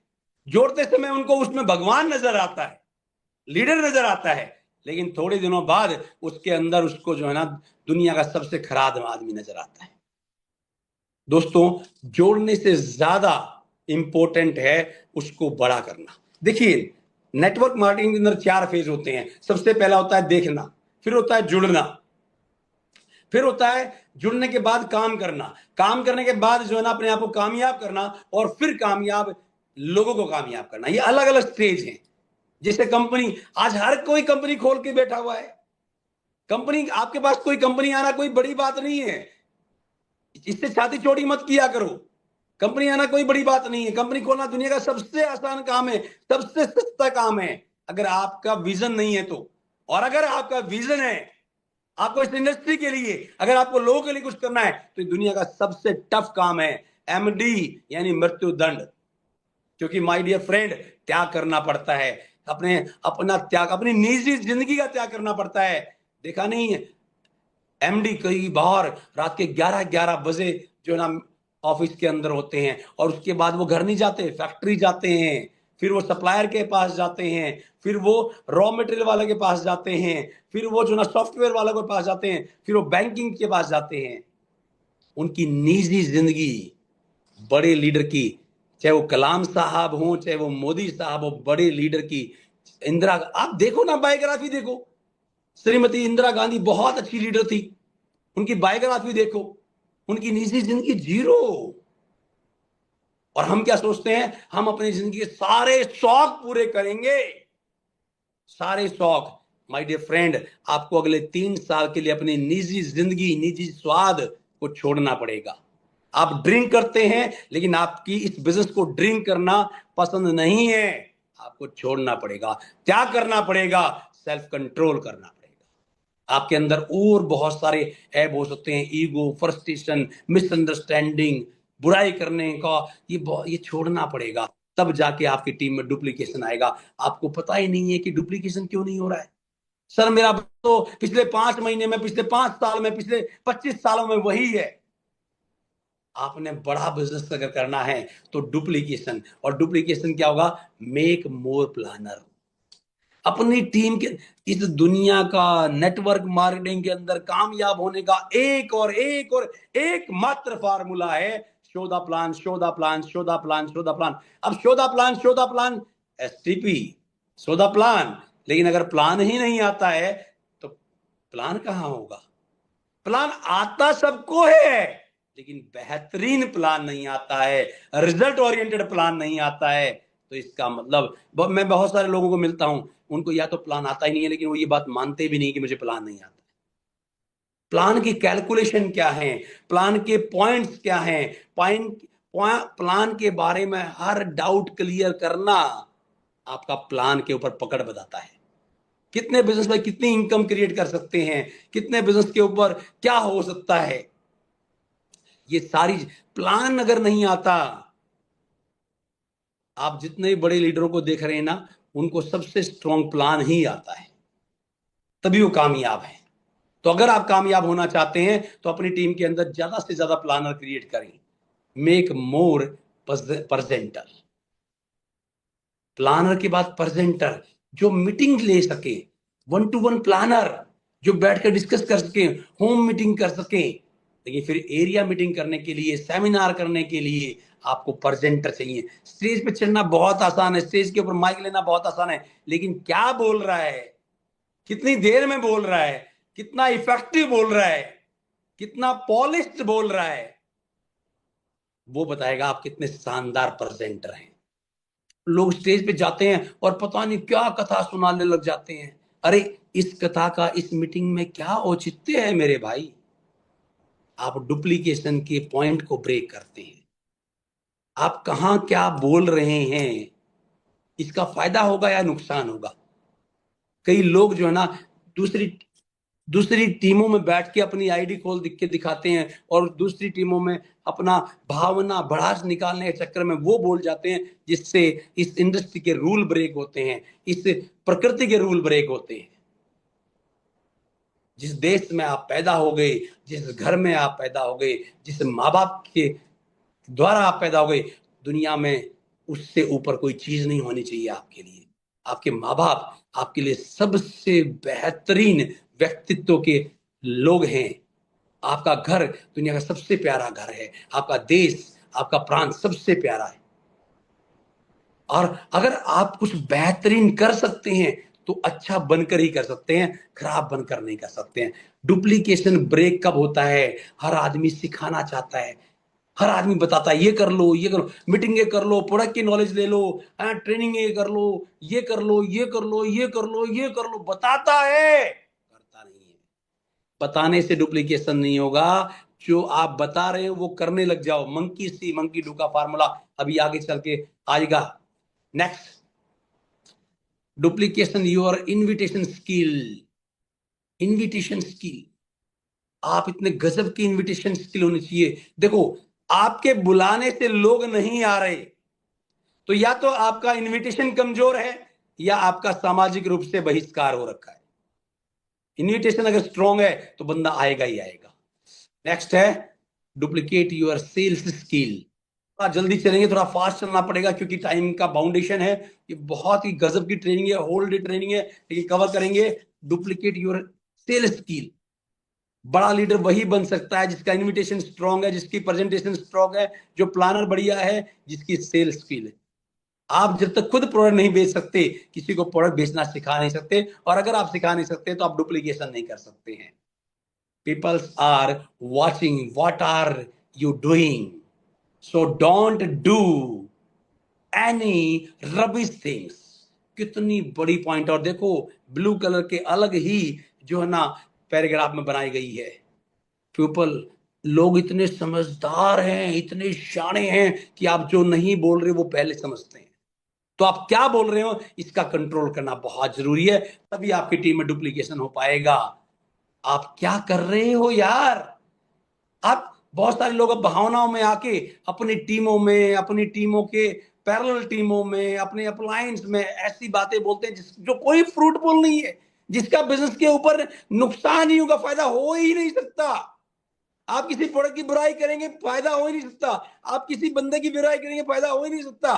जोड़ते समय उनको उसमें भगवान नजर आता है, लीडर नजर आता है, लेकिन थोड़े दिनों बाद उसके अंदर उसको जो है ना दुनिया का सबसे खराब आदमी नजर आता है। दोस्तों, जोड़ने से ज्यादा इंपॉर्टेंट है उसको बड़ा करना। देखिए, नेटवर्क मार्केटिंग के अंदर 4 फेज होते हैं। सबसे पहला होता है देखना, फिर होता है जुड़ना, फिर होता है जुड़ने के बाद काम करना, काम करने के बाद जो है ना अपने आप को कामयाब करना, और फिर कामयाब लोगों को कामयाब करना। ये अलग अलग स्टेज हैं। जैसे कंपनी, आज हर कोई कंपनी खोल के बैठा हुआ है। कंपनी, आपके पास कोई कंपनी आना कोई बड़ी बात नहीं है, इससे छाती चौड़ी मत किया करो। कंपनी आना कोई बड़ी बात नहीं है। कंपनी खोलना दुनिया का सबसे आसान काम है, सबसे सस्ता काम है, अगर आपका विजन नहीं है तो। और अगर आपका विजन है, आपको इस इंडस्ट्री के लिए, अगर आपको लोगों के लिए कुछ करना है, तो दुनिया का सबसे टफ काम है एमडी, यानी मृत्यु दंड। क्योंकि माय डियर फ्रेंड, त्याग करना पड़ता है, अपने अपना त्याग, अपनी निजी जिंदगी का त्याग करना पड़ता है। देखा नहीं है, एमडी कई बार रात के 11-11 बजे जो है ना ऑफिस के अंदर होते हैं, और उसके बाद वो घर नहीं जाते, फैक्ट्री जाते हैं, फिर वो सप्लायर के पास जाते हैं, फिर वो रॉ मटेरियल वाले के पास जाते हैं, फिर वो जो ना सॉफ्टवेयर वाले के पास जाते हैं, फिर वो बैंकिंग के पास जाते हैं। उनकी निजी जिंदगी बड़े लीडर की, चाहे वो कलाम साहब हो, चाहे वो मोदी साहब हो, बड़े लीडर की, इंदिरा, आप देखो ना बायोग्राफी देखो, श्रीमती इंदिरा गांधी बहुत अच्छी लीडर थी, उनकी बायोग्राफी देखो, उनकी निजी जिंदगी जीरो। और हम क्या सोचते हैं, हम अपनी जिंदगी के सारे शौक पूरे करेंगे, सारे शौक। माय डियर फ्रेंड, आपको अगले 3 साल के लिए अपनी निजी जिंदगी, निजी स्वाद को छोड़ना पड़ेगा। आप ड्रिंक करते हैं, लेकिन आपकी इस बिजनेस को ड्रिंक करना पसंद नहीं है, आपको छोड़ना पड़ेगा, त्याग करना पड़ेगा, सेल्फ कंट्रोल करना पड़ेगा। आपके अंदर और बहुत सारे ऐब हो सकते हैं, ईगो, फ्रस्ट्रेशन, मिसअंडरस्टैंडिंग, बुराई करने का, ये छोड़ना पड़ेगा। तब जाके आपकी टीम में डुप्लीकेशन आएगा। आपको पता ही नहीं है कि डुप्लीकेशन क्यों नहीं हो रहा है। सर मेरा तो पिछले 5 महीने में, पिछले 5 साल में, पिछले 25 सालों में वही है। आपने बड़ा बिजनेस अगर करना है तो डुप्लीकेशन, और डुप्लीकेशन क्या होगा, मेक मोर प्लानर। अपनी टीम के, इस दुनिया का नेटवर्क मार्केटिंग के अंदर कामयाब होने का एक और एकमात्र फार्मूला है, show the plan, show the plan, show the plan, show the plan. अब show the plan, show the plan, STP, show the plan. लेकिन अगर प्लान ही नहीं आता है तो प्लान कहां होगा। प्लान आता सबको है, लेकिन बेहतरीन प्लान नहीं आता है, रिजल्ट ओरिएंटेड प्लान नहीं आता है। तो इसका मतलब, मैं बहुत सारे लोगों को मिलता हूं, उनको या तो प्लान आता ही नहीं है, लेकिन वो ये बात मानते भी नहीं कि मुझे प्लान नहीं आता। प्लान की कैलकुलेशन क्या है, प्लान के पॉइंट्स क्या हैं, पॉइंट, प्लान के बारे में हर डाउट क्लियर करना आपका प्लान के ऊपर पकड़ बताता है। कितने बिजनेस में कितनी इनकम क्रिएट कर सकते हैं, कितने बिजनेस के ऊपर क्या हो सकता है, ये सारी प्लान अगर नहीं आता आप जितने भी बड़े लीडरों को देख रहे हैं ना, उनको सबसे स्ट्रॉन्ग प्लान ही आता है, तभी वो कामयाब है। तो अगर आप कामयाब होना चाहते हैं तो अपनी टीम के अंदर ज्यादा से ज्यादा प्लानर क्रिएट करें। Make more presenter. प्लानर के बाद प्रेजेंटर जो मीटिंग ले सके, 1-to-1 प्लानर जो बैठ कर डिस्कस कर सके, होम मीटिंग कर सके। लेकिन फिर एरिया मीटिंग करने के लिए, सेमिनार करने के लिए आपको प्रेजेंटर चाहिए। स्टेज पे चढ़ना बहुत आसान है, स्टेज के ऊपर माइक लेना बहुत आसान है, लेकिन क्या बोल रहा है, कितनी देर में बोल रहा है, कितना इफेक्टिव बोल रहा है, कितना पॉलिश्ड बोल रहा है, वो बताएगा आप कितने शानदार प्रेजेंटर हैं। लोग स्टेज पे जाते हैं और पता नहीं क्या कथा सुनाने लग जाते हैं। अरे इस कथा का इस मीटिंग में क्या औचित्य है मेरे भाई? आप डुप्लीकेशन के पॉइंट को ब्रेक करते हैं। आप कहां क्या बोल रहे हैं, इसका फायदा होगा या नुकसान होगा? कई लोग जो है ना, दूसरी दूसरी टीमों में बैठ के अपनी आईडी खोल दिख के दिखाते हैं, और दूसरी टीमों में अपना भावना भड़ास निकालने के चक्कर में वो बोल जाते हैं, जिससे इस इंडस्ट्री के रूल ब्रेक होते हैं, इस प्रकृति के रूल ब्रेक होते हैं। जिस देश में आप पैदा हो गए, जिस घर में आप पैदा हो गए, जिस माँ बाप के द्वारा आप पैदा हो गए, दुनिया में उससे ऊपर कोई चीज नहीं होनी चाहिए आपके लिए। आपके माँ बाप आपके लिए सबसे बेहतरीन व्यक्तित्व के लोग हैं। आपका घर दुनिया का सबसे प्यारा घर है, आपका देश, आपका प्रांत सबसे प्यारा है। और अगर आप कुछ बेहतरीन कर सकते हैं तो अच्छा बनकर ही कर सकते हैं, खराब बनकर नहीं कर सकते हैं। डुप्लीकेशन ब्रेक कब होता है? हर आदमी सिखाना चाहता है, हर आदमी बताता है ये कर लो, ये करो, मीटिंग ये कर लो, प्रोडक्ट की नॉलेज ले लो, ट्रेनिंग ये कर लो, ये कर लो, ये कर लो, ये कर लो, ये कर लो, बताता है, करता नहीं है। बताने से डुप्लीकेशन नहीं होगा, जो आप बता रहे हो वो करने लग जाओ। मंकी सी मंकी डू का फार्मूला अभी आगे चल के आएगा। Next, duplication your invitation skill. Invitation skill, आप इतने गजब की इनविटेशन स्किल होनी चाहिए। देखो, आपके बुलाने से लोग नहीं आ रहे, तो या तो आपका इनविटेशन कमजोर है, या आपका सामाजिक रूप से बहिष्कार हो रखा है। इनविटेशन अगर स्ट्रांग है तो बंदा आएगा ही आएगा। नेक्स्ट है, डुप्लीकेट योर सेल्स स्किल। थोड़ा जल्दी चलेंगे, थोड़ा फास्ट चलना पड़ेगा क्योंकि टाइम का बाउंडेशन है। ये बहुत ही गजब की ट्रेनिंग है, होल डे ट्रेनिंग है, लेकिन कवर करेंगे। Duplicate your sales skill. बड़ा लीडर वही बन सकता है जिसका इनविटेशन स्ट्रांग है, जिसकी प्रेजेंटेशन स्ट्रांग है, जो प्लानर बढ़िया है, जिसकी सेल्स स्किल है। आप जब तक खुद प्रोडक्ट नहीं बेच सकते, किसी को प्रोडक्ट बेचना सिखा नहीं सकते, और अगर आप सिखा नहीं सकते तो आप डुप्लीकेशन नहीं कर सकते हैं। Peoples are watching what are you doing, so don't do any rubbish things. कितनी बड़ी पॉइंट! और देखो, ब्लू कलर के अलग ही जो है ना पैराग्राफ में बनाई गई है। पीपल, लोग इतने समझदार हैं, इतने शाणे हैं कि आप जो नहीं बोल रहे वो पहले समझते हैं। तो आप क्या बोल रहे हो इसका कंट्रोल करना बहुत जरूरी है, तभी आपकी टीम में डुप्लीकेशन हो पाएगा। आप क्या कर रहे हो यार? आप, बहुत सारे लोग अब भावनाओं में आके अपनी टीमों में, अपनी टीमों के पैरेलल टीमों में, अपने अप्लायंस में ऐसी बातें बोलते हैं जो कोई फ्रूटफुल नहीं है, जिसका बिजनेस के ऊपर नुकसान ही होगा, फायदा हो ही नहीं सकता। आप किसी प्रोडक्ट की बुराई करेंगे, फायदा हो ही नहीं सकता। आप किसी बंदे की बुराई करेंगे, फायदा हो ही नहीं सकता।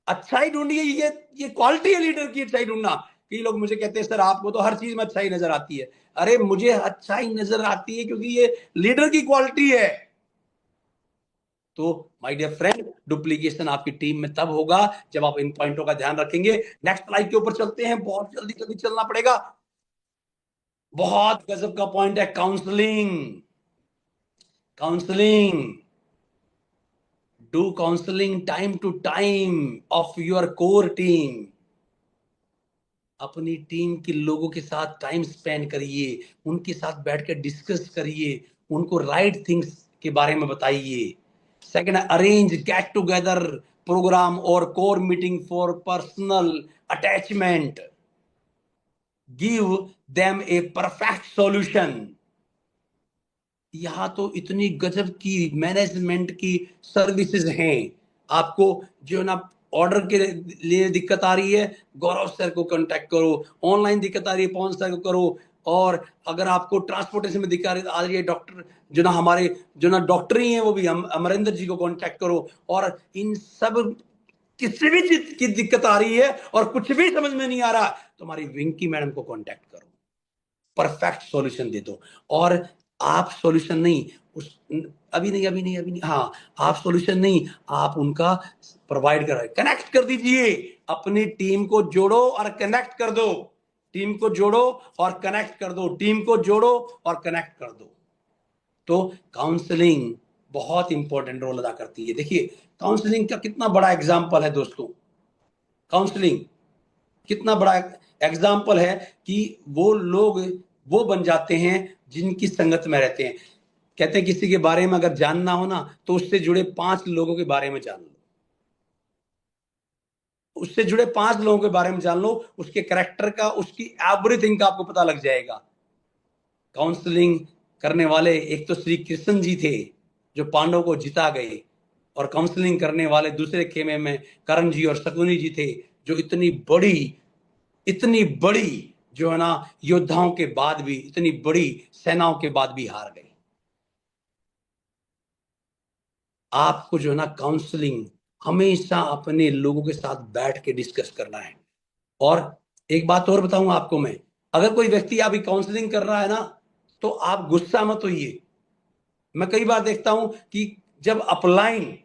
अच्छाई ढूंढिए, ये क्वालिटी है लीडर की, अच्छाई ढूंढना। कई लोग मुझे कहते हैं सर आपको तो हर चीज में अच्छाई नजर आती है। अरे मुझे अच्छाई नजर आती है क्योंकि ये लीडर की क्वालिटी है। तो माय डियर फ्रेंड, डुप्लीकेशन आपकी टीम में तब होगा जब आप इन पॉइंटों का ध्यान रखेंगे। नेक्स्ट स्लाइड के ऊपर चलते हैं, बहुत जल्दी जल्दी चलना पड़ेगा। बहुत गजब का पॉइंट है, counselling. Counselling, do counselling time to time of your core team. अपनी टीम के लोगों के साथ टाइम स्पेंड करिए, उनके साथ बैठकर डिस्कस करिए, उनको राइट थिंग्स के बारे में बताइए। Second, arrange get together program और core meeting for personal attachment. Give them a perfect solution. यहां तो इतनी गजब की मैनेजमेंट की सर्विसेज हैं। आपको जो है ना ऑर्डर के लिए दिक्कत आ रही है, गौरव सर को कांटेक्ट करो। ऑनलाइन दिक्कत आ रही है, पवन सर को करो। और अगर आपको ट्रांसपोर्टेशन में दिक्कत आ रही है, डॉक्टर जो ना हमारे जो ना डॉक्टर ही हैं वो भी अमरिंदर जी को कांटेक्ट करो। और इन सब किसी भी चीज की दिक्कत आ रही है और कुछ भी समझ में नहीं आ रहा, तो हमारी विंकी मैडम को कांटेक्ट करो, परफेक्ट सॉल्यूशन दे दो। और आप सॉल्यूशन नहीं, उस अभी नहीं, हाँ, आप सॉल्यूशन नहीं, आप उनका प्रोवाइड कर रहे, कनेक्ट कर दीजिए। अपनी टीम को जोड़ो और कनेक्ट कर दो, टीम को जोड़ो और कनेक्ट कर दो, टीम को जोड़ो और कनेक्ट कर दो। तो काउंसलिंग बहुत इंपॉर्टेंट रोल अदा करती है। देखिए काउंसलिंग का कितना बड़ा एग्जाम्पल है दोस्तों, काउंसलिंग कितना बड़ा एग्जाम्पल है कि वो लोग वो बन जाते हैं जिनकी संगत में रहते हैं। कहते हैं किसी के बारे में अगर जानना हो ना, तो उससे जुड़े 5 लोगों के बारे में जान लो, उससे जुड़े 5 लोगों के बारे में जान लो, उसके कैरेक्टर का, उसकी एवरीथिंग का आपको पता लग जाएगा। काउंसलिंग करने वाले एक तो श्री कृष्ण जी थे जो पांडवों को जिता गए, और काउंसलिंग करने वाले दूसरे खेमे में कर्ण जी और शकुनी जी थे, जो इतनी बड़ी जो है ना योद्धाओं के बाद भी, इतनी बड़ी सेनाओं के बाद भी हार गए। आपको जो है ना काउंसलिंग हमेशा अपने लोगों के साथ बैठ के डिस्कस करना है। और एक बात और बताऊं आपको मैं, अगर कोई व्यक्ति अभी काउंसलिंग कर रहा है ना, तो आप गुस्सा मत होइए। मैं कई बार देखता हूं कि जब अपलाइन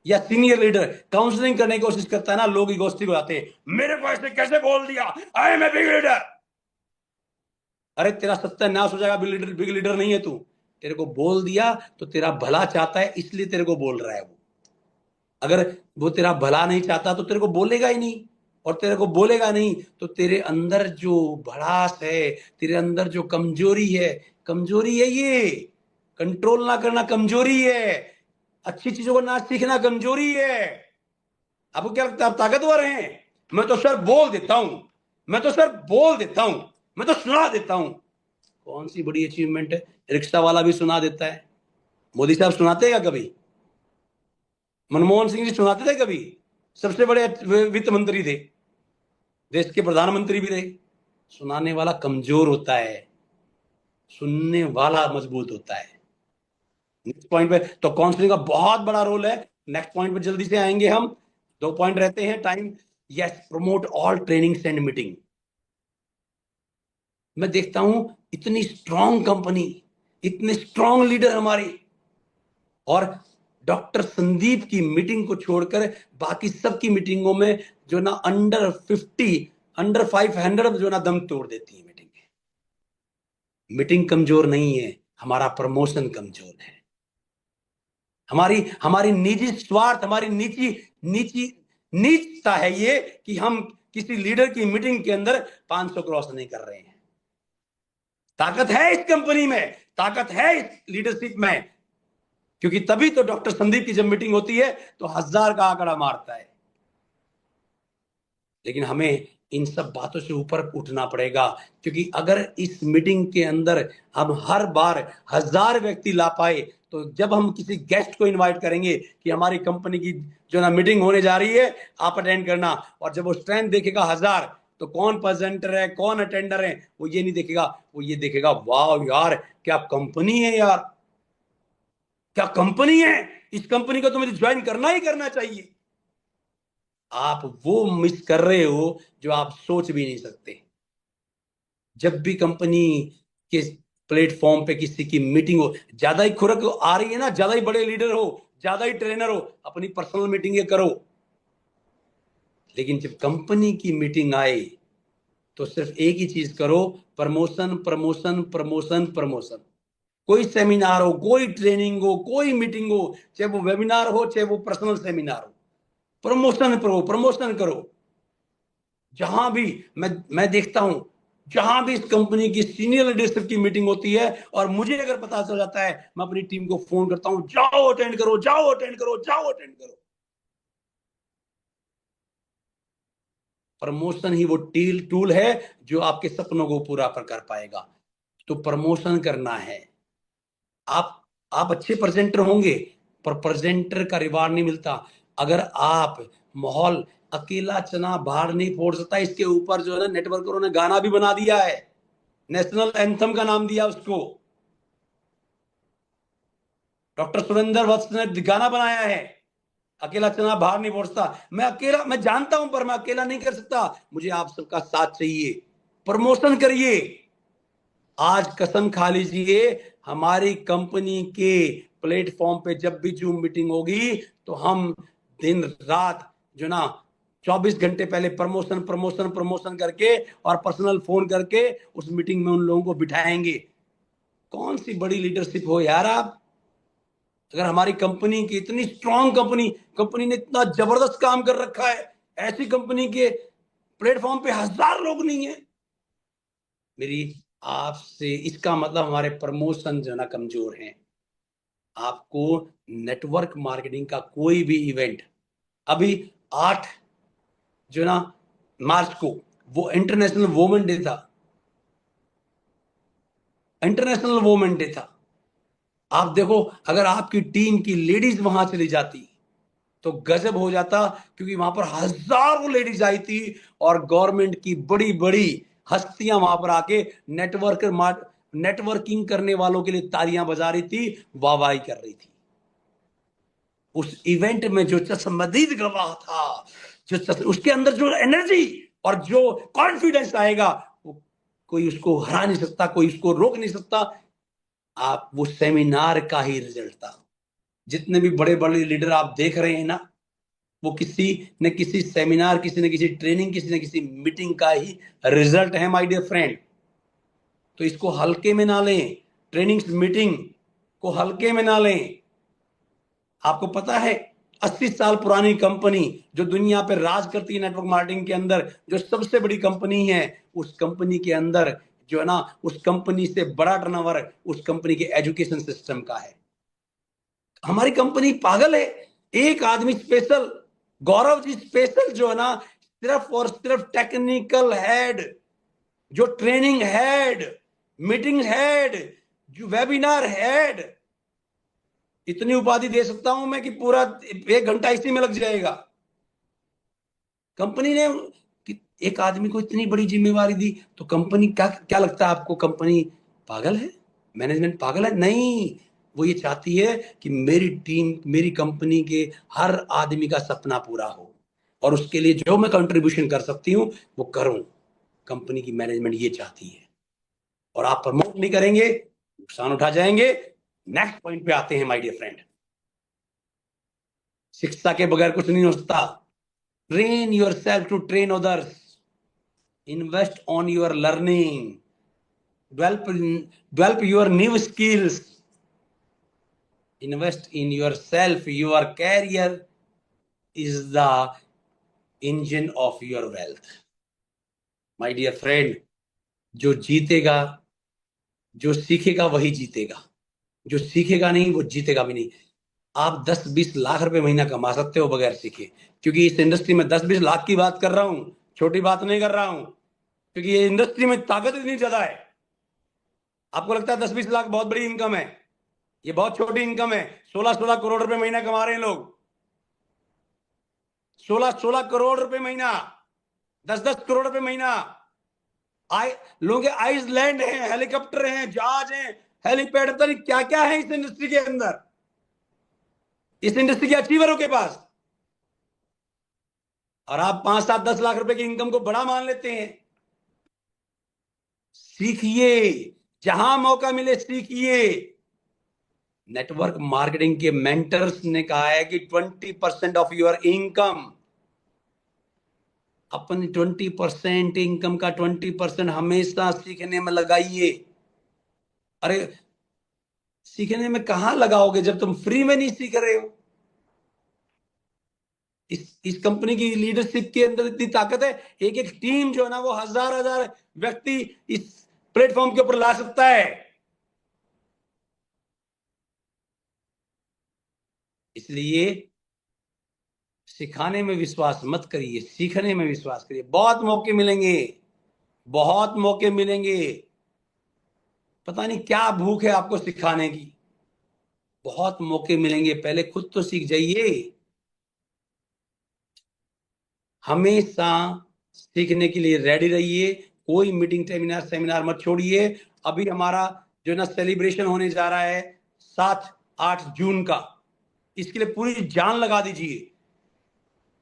या सीनियर लीडर काउंसलिंग करने की कोशिश करता है ना, लोग इगोस्टिक हो जाते हैं, मेरे को ऐसे कैसे बोल दिया, I am a big leader. अरे तेरा सत्यानाश हो जाएगा, बिग लीडर नहीं है तू। तेरे को बोल दिया तो तेरा भला चाहता है, इसलिए तेरे को बोल रहा है वो। अगर वो तेरा भला नहीं चाहता तो तेरे को बोलेगा ही नहीं, और तेरे को बोलेगा नहीं तो तेरे अंदर जो भड़ास है, तेरे अंदर जो कमजोरी है ये। कंट्रोल ना करना कमजोरी है, अच्छी चीजों को ना सीखना कमजोरी है। आपको क्या लगता है आप ताकतवर हैं? मैं तो सर बोल देता हूं, मैं तो सर बोल देता हूं, मैं तो सुना देता हूं। कौन सी बड़ी अचीवमेंट है? रिक्शा वाला भी सुना देता है। मोदी साहब सुनाते हैं कभी? मनमोहन सिंह जी सुनाते थे कभी? सबसे बड़े वित्त मंत्री थे, देश के प्रधानमंत्री भी रहे। सुनाने वाला कमजोर होता है, सुनने वाला मजबूत होता है। नेक्स्ट पॉइंट पे तो काउंसलिंग का बहुत बड़ा रोल है। नेक्स्ट पॉइंट पे जल्दी से आएंगे हम, 2 पॉइंट रहते हैं, time. Yes, promote all trainings and meeting. मैं देखता हूं इतनी स्ट्रांग कंपनी, इतने स्ट्रांग लीडर हमारी, और डॉक्टर संदीप की मीटिंग को छोड़कर बाकी सबकी मीटिंगों में जो ना अंडर 500 जो ना दम तोड़ देती है मीटिंग। मीटिंग कमजोर नहीं है, हमारा प्रमोशन कमजोर है। हमारी हमारी निजी स्वार्थ, हमारी नीची नीची नीचता है ये कि हम किसी लीडर की मीटिंग के अंदर 500 क्रॉस नहीं कर रहे हैं। ताकत है इस कंपनी में, ताकत है इस लीडरशिप में, क्योंकि तभी तो डॉक्टर संदीप की जब मीटिंग होती है तो 1000 का आंकड़ा मारता है। लेकिन हमें इन सब बातों से ऊपर उठना पड़ेगा, क्योंकि अगर इस मीटिंग के अंदर हम हर बार 1000 व्यक्ति ला पाए, तो जब हम किसी गेस्ट को इनवाइट करेंगे कि हमारी कंपनी की जो ना मीटिंग होने जा रही है, आप अटेंड करना, और जब वो स्ट्रेंथ देखेगा 1000, तो कौन प्रेजेंटर है कौन अटेंडर है वो ये नहीं देखेगा, वो ये देखेगा, वाह यार क्या कंपनी है यार, क्या कंपनी है, इस कंपनी को तो मुझे ज्वाइन करना ही करना चाहिए। आप वो मिस कर रहे हो जो आप सोच भी नहीं सकते। जब भी कंपनी के प्लेटफॉर्म पे किसी की मीटिंग हो, ज्यादा ही खुरक आ रही है ना, ज्यादा ही बड़े लीडर हो, ज्यादा ही ट्रेनर हो, अपनी पर्सनल मीटिंग करो। लेकिन जब कंपनी की मीटिंग आए तो सिर्फ एक ही चीज करो, प्रमोशन प्रमोशन प्रमोशन प्रमोशन। कोई सेमिनार हो, कोई ट्रेनिंग हो, कोई मीटिंग हो, चाहे वो वेबिनार हो चाहे वो पर्सनल सेमिनार हो, प्रमोशन करो, प्रमोशन करो। जहां भी मैं देखता हूं, जहां भी इस कंपनी की सीनियर लीडरशिप की मीटिंग होती है और मुझे अगर पता चल जाता है, मैं अपनी टीम को फोन करता हूं, जाओ अटेंड करो, जाओ अटेंड करो, जाओ अटेंड करो। प्रमोशन ही वो टूल है जो आपके सपनों को पूरा कर पाएगा। तो प्रमोशन करना है। आप अच्छे प्रेजेंटर होंगे, पर प्रेजेंटर का रिवार्ड नहीं मिलता। अगर आप माहौल, अकेला चना बाहर नहीं फोड़ सकता, इसके ऊपर जो है ना नेटवर्करों ने गाना भी बना दिया है, नेशनल एंथम का नाम दिया उसको। डॉक्टर सुरेंद्र वत्स ने गाना बनाया है, अकेला चना बाहर नहीं पहुंचता। मैं अकेला, मैं जानता हूं, पर मैं अकेला नहीं कर सकता, मुझे आप सबका साथ चाहिए। प्रमोशन करिए। आज कसम खा लीजिए, हमारी कंपनी के प्लेटफॉर्म पे जब भी जूम मीटिंग होगी तो हम दिन रात जो ना 24 घंटे पहले प्रमोशन प्रमोशन प्रमोशन करके और पर्सनल फोन करके उस मीटिंग में उन लोगों को बिठाएंगे। कौन सी बड़ी लीडरशिप हो यार आप। अगर हमारी कंपनी की इतनी स्ट्रांग कंपनी, कंपनी ने इतना जबरदस्त काम कर रखा है, ऐसी कंपनी के प्लेटफॉर्म पे 1000 लोग नहीं है, मेरी आपसे इसका मतलब हमारे प्रमोशन जो ना कमजोर हैं। आपको नेटवर्क मार्केटिंग का कोई भी इवेंट, अभी 8 जो ना मार्च को वो इंटरनेशनल वुमेन डे था, इंटरनेशनल वुमेन डे था। आप देखो, अगर आपकी टीम की लेडीज वहां चली जाती तो गजब हो जाता, क्योंकि वहां पर हजारों लेडीज आई थी और गवर्नमेंट की बड़ी बड़ी हस्तियां वहां पर आके नेटवर्किंग करने वालों के लिए तालियां बजा रही थी, वाहवाही कर रही थी। उस इवेंट में जो चश्मदीद गवाह था, उसके अंदर जो एनर्जी और जो कॉन्फिडेंस आएगा, वो कोई उसको हरा नहीं सकता, कोई उसको रोक नहीं सकता। आप वो सेमिनार का ही रिजल्ट था। जितने भी बड़े बड़े लीडर आप देख रहे हैं ना, वो किसी न किसी सेमिनार, किसी न किसी ट्रेनिंग, किसी न किसी मीटिंग का ही रिजल्ट है माय डियर फ्रेंड। तो इसको हल्के में ना लें, ट्रेनिंग्स मीटिंग को हल्के में ना लें। आपको पता है, 80 साल पुरानी कंपनी जो दुनिया पे राज करती है नेटवर्क मार्केटिंग के अंदर, जो सबसे बड़ी कंपनी है, उस कंपनी के अंदर जो है ना, उस कंपनी से बड़ा टर्नओवर उस कंपनी के एजुकेशन सिस्टम का है। हमारी कंपनी पागल है। एक आदमी स्पेशल, गौरव जी स्पेशल जो है ना, सिर्फ और सिर्फ टेक्निकल हेड, जो ट्रेनिंग हेड, मीटिंग हेड, जो वेबिनार हेड, इतनी उपाधि दे सकता हूं मैं कि पूरा 1 घंटा इसी में लग जाएगा। कंपनी ने एक आदमी को इतनी बड़ी जिम्मेवारी दी, तो कंपनी क्या क्या लगता है आपको, कंपनी पागल है, मैनेजमेंट पागल है? नहीं, वो ये चाहती है कि मेरी टीम, मेरी कंपनी के हर आदमी का सपना पूरा हो, और उसके लिए जो मैं कंट्रीब्यूशन कर सकती हूं वो करूं। कंपनी की मैनेजमेंट ये चाहती है। और आप प्रमोट नहीं करेंगे, नुकसान उठा जाएंगे। नेक्स्ट पॉइंट पे आते हैं माय डियर फ्रेंड। शिक्षा के बगैर कुछ नहीं हो सकता। Train your self to train others, invest on your learning, develop your new skills, invest in yourself. Your career is the engine of your wealth, my dear friend। जो जीतेगा, जो सीखेगा वही जीतेगा, जो सीखेगा नहीं वो जीतेगा भी नहीं। आप 10-20 लाख रुपए महीना कमा सकते हो बगैर सीखे, क्योंकि इस इंडस्ट्री में 10-20 लाख की बात कर रहा हूं, छोटी बात नहीं कर रहा हूं, क्योंकि ये इंडस्ट्री में ताकत इतनी ज्यादा है। आपको लगता है 10-20 लाख बहुत बड़ी इनकम है? ये बहुत छोटी इनकम है। 16-16 करोड़ रुपए महीना कमा रहे हैं लोग, 16-16 करोड़ रुपए महीना, 10-10 करोड़ रुपए महीना। लोगों के आइसलैंड हैं, हेलीकॉप्टर हैं, जहाज हैं, हेलीपैड, पता नहीं क्या क्या है इस इंडस्ट्री के अंदर, इस इंडस्ट्री के अचीवरों के पास। और आप 5-7-10 लाख रुपए की इनकम को बड़ा मान लेते हैं। सीखिए, जहां मौका मिले सीखिए। नेटवर्क मार्केटिंग के मेंटर्स ने कहा है कि 20% ऑफ योर इनकम, अपनी 20% इनकम का 20% हमेशा सीखने में लगाइए। अरे, सीखने में कहां लगाओगे जब तुम फ्री में नहीं सीख रहे हो? इस कंपनी की लीडरशिप के अंदर इतनी ताकत है, एक एक टीम जो है ना वो हजार हजार व्यक्ति इस प्लेटफॉर्म के ऊपर ला सकता है। इसलिए सिखाने में विश्वास मत करिए, सीखने में विश्वास करिए। बहुत मौके मिलेंगे, बहुत मौके मिलेंगे। पता नहीं क्या भूख है आपको सिखाने की, बहुत मौके मिलेंगे। पहले खुद तो सीख जाइए। हमेशा सीखने के लिए रेडी रहिए, कोई मीटिंग सेमिनार मत छोड़िए। अभी हमारा जो ना सेलिब्रेशन होने जा रहा है 7-8 जून का, इसके लिए पूरी जान लगा दीजिए।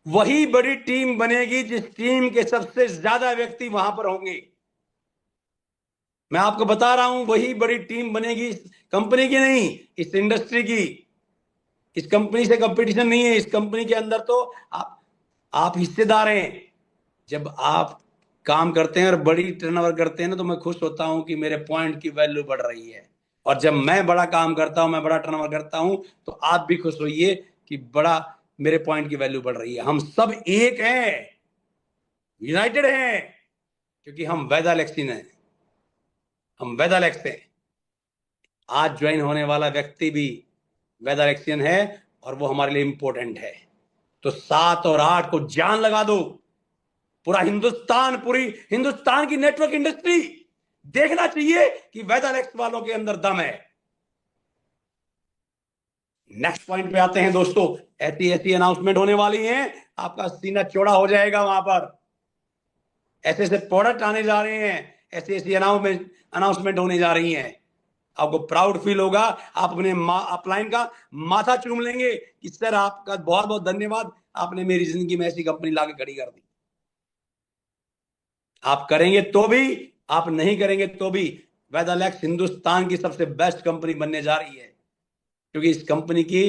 वही बड़ी टीम बनेगी जिस टीम के सबसे ज्यादा व्यक्ति वहां पर होंगे। मैं आपको बता रहा हूं, वही बड़ी टीम बनेगी, इस कंपनी की नहीं, इस इंडस्ट्री की। इस कंपनी से कंपटीशन नहीं है, इस कंपनी के अंदर तो आप हिस्सेदार हैं। जब आप काम करते हैं और बड़ी टर्नओवर करते हैं ना, तो मैं खुश होता हूं कि मेरे पॉइंट की वैल्यू बढ़ रही है। और जब मैं बड़ा काम करता हूं, मैं बड़ा टर्नओवर करता हूं, तो आप भी खुश होइए कि बड़ा मेरे पॉइंट की वैल्यू बढ़ रही है। हम सब एक हैं, यूनाइटेड हैं, क्योंकि हम वेदा लेक्सिन हैं, हम वेदा लेक्स हैं। आज ज्वाइन होने वाला व्यक्ति भी वेदा लेक्सियन है और वो हमारे लिए इंपॉर्टेंट है। तो 7 और 8 को जान लगा दो। पूरा हिंदुस्तान, पूरी हिंदुस्तान की नेटवर्क इंडस्ट्री देखना चाहिए कि वेदा लेक्स वालों के अंदर दम है। नेक्स्ट पॉइंट पे आते हैं दोस्तों। ऐसी ऐसी अनाउंसमेंट होने वाली है, आपका सीना चौड़ा हो जाएगा। वहां पर ऐसे ऐसे प्रोडक्ट आने जा रहे हैं, ऐसी ऐसी अनाउंसमेंट होने जा रही हैं। आपको प्राउड फील होगा, आप अपने अपलाइन का माथा चूम लेंगे कि सर आपका बहुत बहुत धन्यवाद, आपने मेरी जिंदगी में ऐसी कंपनी लाके खड़ी कर दी। आप करेंगे तो भी, आप नहीं करेंगे तो भी, वेदालेक्स हिंदुस्तान की सबसे बेस्ट कंपनी बनने जा रही है। क्योंकि इस कंपनी की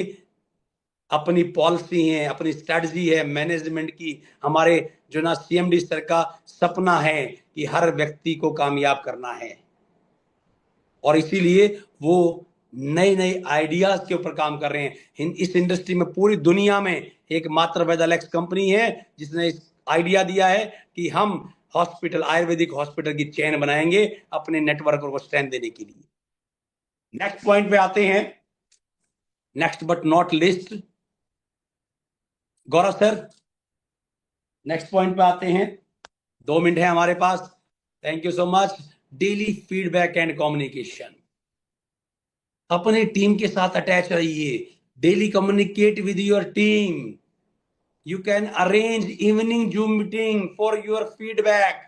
अपनी पॉलिसी है, अपनी स्ट्रेटजी है मैनेजमेंट की। हमारे जो ना सीएमडी सर का सपना है कि हर व्यक्ति को कामयाब करना है, और इसीलिए वो नए नए आइडियाज के ऊपर काम कर रहे हैं। इस इंडस्ट्री में पूरी दुनिया में एकमात्र वेदालेक्स कंपनी है जिसने इस आइडिया दिया है कि हम हॉस्पिटल, आयुर्वेदिक हॉस्पिटल की चेन बनाएंगे अपने नेटवर्क को स्ट्रेंथ देने के लिए। नेक्स्ट पॉइंट पे आते हैं, next but not list, Gaurav sir. Next point पे आते हैं, 2 मिनट है हमारे पास। Thank you so much. Daily feedback and communication. अपनी टीम के साथ अटैच रहिए, daily communicate with your team. You can arrange evening Zoom meeting for your feedback.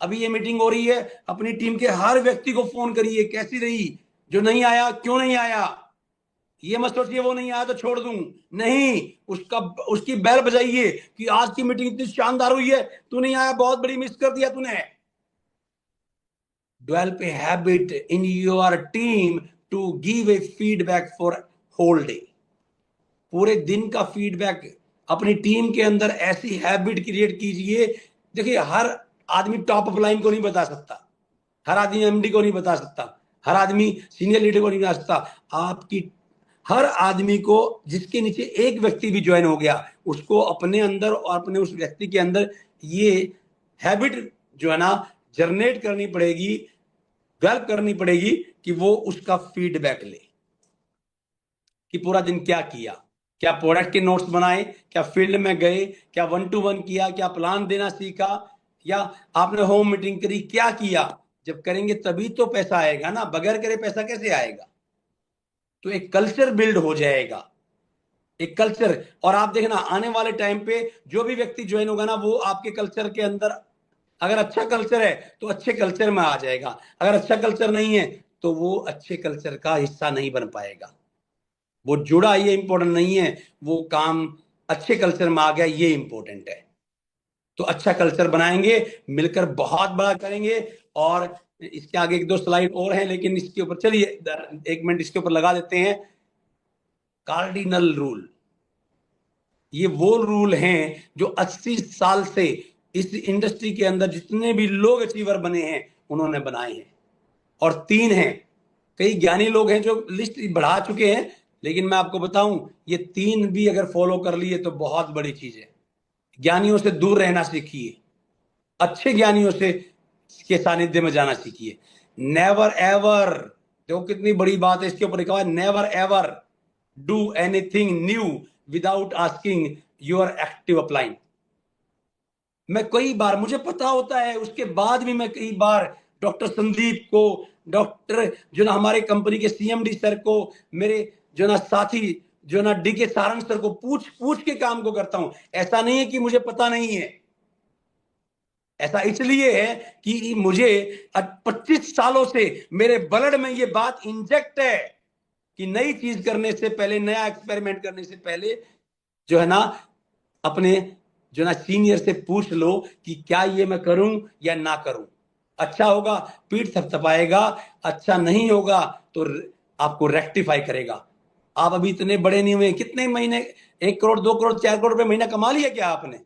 अभी ये मीटिंग हो रही है, अपनी टीम के हर व्यक्ति को फोन करिए, कैसी रही, जो नहीं आया क्यों नहीं आया। ये मत सोचिए वो नहीं आया तो छोड़ दूं, नहीं, उसकी बेल बजाइए कि आज की मीटिंग इतनी शानदार हुई है, तू नहीं आया, बहुत बड़ी मिस कर दिया तूने। Develop a habit in your team to give a feedback for whole day. पूरे दिन का फीडबैक अपनी टीम के अंदर ऐसी हैबिट क्रिएट कीजिए। देखिए, हर आदमी टॉप अप लाइन को नहीं बता सकता, हर आदमी एमडी को नहीं बता सकता, हर आदमी सीनियर लीडर को नहीं बता सकता। आपकी हर आदमी को, जिसके नीचे एक व्यक्ति भी ज्वाइन हो गया, उसको अपने अंदर और अपने उस व्यक्ति के अंदर ये हैबिट जो है ना जनरेट करनी पड़ेगी, डेवलप करनी पड़ेगी कि वो उसका फीडबैक ले कि पूरा दिन क्या किया, क्या प्रोडक्ट के नोट्स बनाए, क्या फील्ड में गए, क्या 1-to-1 किया, क्या प्लान देना सीखा, या आपने होम मीटिंग करी, क्या किया। जब करेंगे तभी तो पैसा आएगा ना, बगैर करे पैसा कैसे आएगा। तो एक कल्चर बिल्ड हो जाएगा, एक कल्चर। और आप देखना आने वाले टाइम पे जो भी व्यक्ति ज्वाइन होगा ना, वो आपके कल्चर के अंदर, अगर अच्छा कल्चर है तो अच्छे कल्चर में आ जाएगा, अगर अच्छा कल्चर नहीं है तो वो अच्छे कल्चर का हिस्सा नहीं बन पाएगा। वो जुड़ा ये इंपॉर्टेंट नहीं है, वो काम अच्छे कल्चर में आ गया ये इंपॉर्टेंट है। तो अच्छा कल्चर बनाएंगे, मिलकर बहुत बड़ा करेंगे। और इसके आगे 1-2 स्लाइड और हैं, लेकिन इसके ऊपर चलिए 1 मिनट इसके ऊपर लगा देते हैं। कार्डिनल रूल, ये वो रूल हैं जो 80 साल से इस इंडस्ट्री के अंदर जितने भी लोग अचीवर बने हैं उन्होंने बनाए हैं। और 3 हैं, कई ज्ञानी लोग हैं जो लिस्ट बढ़ा चुके हैं, लेकिन मैं आपको बताऊं, ये 3 भी अगर फॉलो कर लिए तो बहुत बड़ी चीज है। ज्ञानियों से दूर रहना सीखिए, अच्छे ज्ञानियों से के सानिध्य में जाना सीखिए। नेवर एवर, देखो कितनी बड़ी बात है, इसके ऊपर लिखा हुआ है, never ever do anything new without asking your active upline. मैं कई बार, मुझे पता होता है, उसके बाद भी मैं कई बार डॉक्टर संदीप को, डॉक्टर जो ना हमारे कंपनी के सीएमडी सर को, मेरे जो ना साथी जो ना DK सारंग सर को पूछ पूछ के काम को करता हूं। ऐसा नहीं है कि मुझे पता नहीं है, ऐसा इसलिए है कि मुझे 25 सालों से मेरे ब्लड में ये बात इंजेक्ट है कि नई चीज करने से पहले, नया एक्सपेरिमेंट करने से पहले जो है ना अपने जो ना सीनियर से पूछ लो कि क्या ये मैं करूं या ना करूं। अच्छा होगा पीठ थपथपाएगा, अच्छा नहीं होगा तो आपको रेक्टिफाई करेगा। आप अभी इतने बड़े नहीं हुए, कितने महीने 1 करोड़ 2 करोड़ 4 करोड़ रुपए महीना कमा लिया क्या आपने?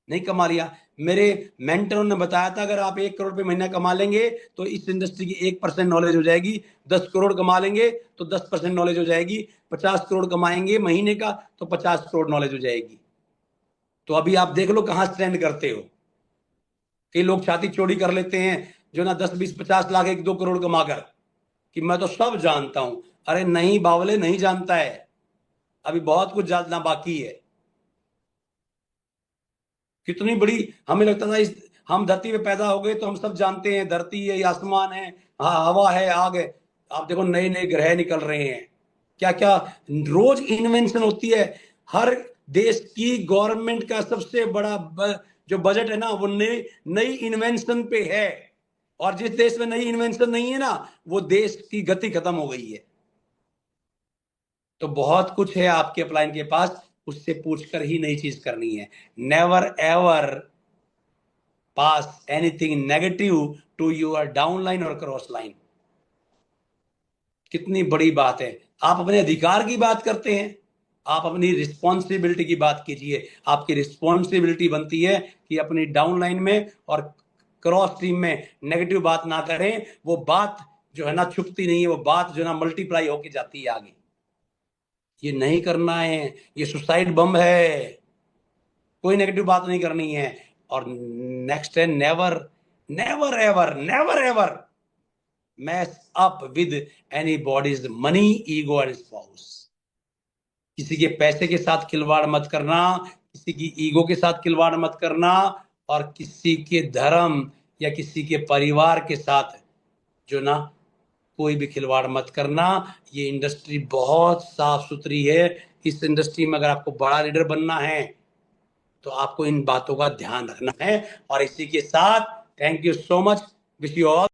नहीं कमा लिया। मेरे मेंटरों ने बताया था अगर आप 1 करोड़ रुपए महीना कमा लेंगे तो इस इंडस्ट्री की 1% नॉलेज हो जाएगी। 10 करोड़ कमा लेंगे तो 10% नॉलेज हो जाएगी। 50 करोड़ कमाएंगे महीने का तो 50 करोड़ नॉलेज हो जाएगी। तो अभी आप देख लो कहां स्टैंड करते हो। कई लोग छाती चौड़ी कर लेते हैं जो ना 10 20 50 लाख 1 2 करोड़ कमाकर कि मैं तो सब जानता हूं। अरे नहीं बावले, नहीं जानता है, अभी बहुत कुछ जानना बाकी है। कितनी बड़ी हमें लगता था इस हम धरती पे पैदा हो गए तो हम सब जानते हैं, धरती है, आसमान है, हाँ हवा है, आग है। आप देखो नए नए ग्रह निकल रहे हैं, क्या क्या रोज इन्वेंशन होती है। हर देश की गवर्नमेंट का सबसे बड़ा जो बजट है ना वो नई नई इन्वेंशन पे है। और जिस देश में नई इन्वेंशन नहीं है ना वो देश की गति खत्म हो गई है। तो बहुत कुछ है आपके अपलाइन के पास, उससे पूछकर ही नई चीज करनी है। Never ever pass anything negative to your downline or cross line. कितनी बड़ी बात है। आप अपने अधिकार की बात करते हैं, आप अपनी रिस्पॉन्सिबिलिटी की बात कीजिए। आपकी रिस्पॉन्सिबिलिटी बनती है कि अपनी डाउन लाइन में और क्रॉस टीम में नेगेटिव बात ना करें। वो बात जो है ना छुपती नहीं है, वो बात जो है ना मल्टीप्लाई होके जाती है आगे। ये नहीं करना है, ये सुसाइड बम है। कोई नेगेटिव बात नहीं करनी है। और नेक्स्ट है never never ever never ever mess up with any bodies money ego and spouse. किसी के पैसे के साथ खिलवाड़ मत करना, किसी की ईगो के साथ खिलवाड़ मत करना, और किसी के धर्म या किसी के परिवार के साथ जो ना कोई भी खिलवाड़ मत करना। ये इंडस्ट्री बहुत साफ सुथरी है। इस इंडस्ट्री में अगर आपको बड़ा लीडर बनना है तो आपको इन बातों का ध्यान रखना है। और इसी के साथ thank you so much, wish you all.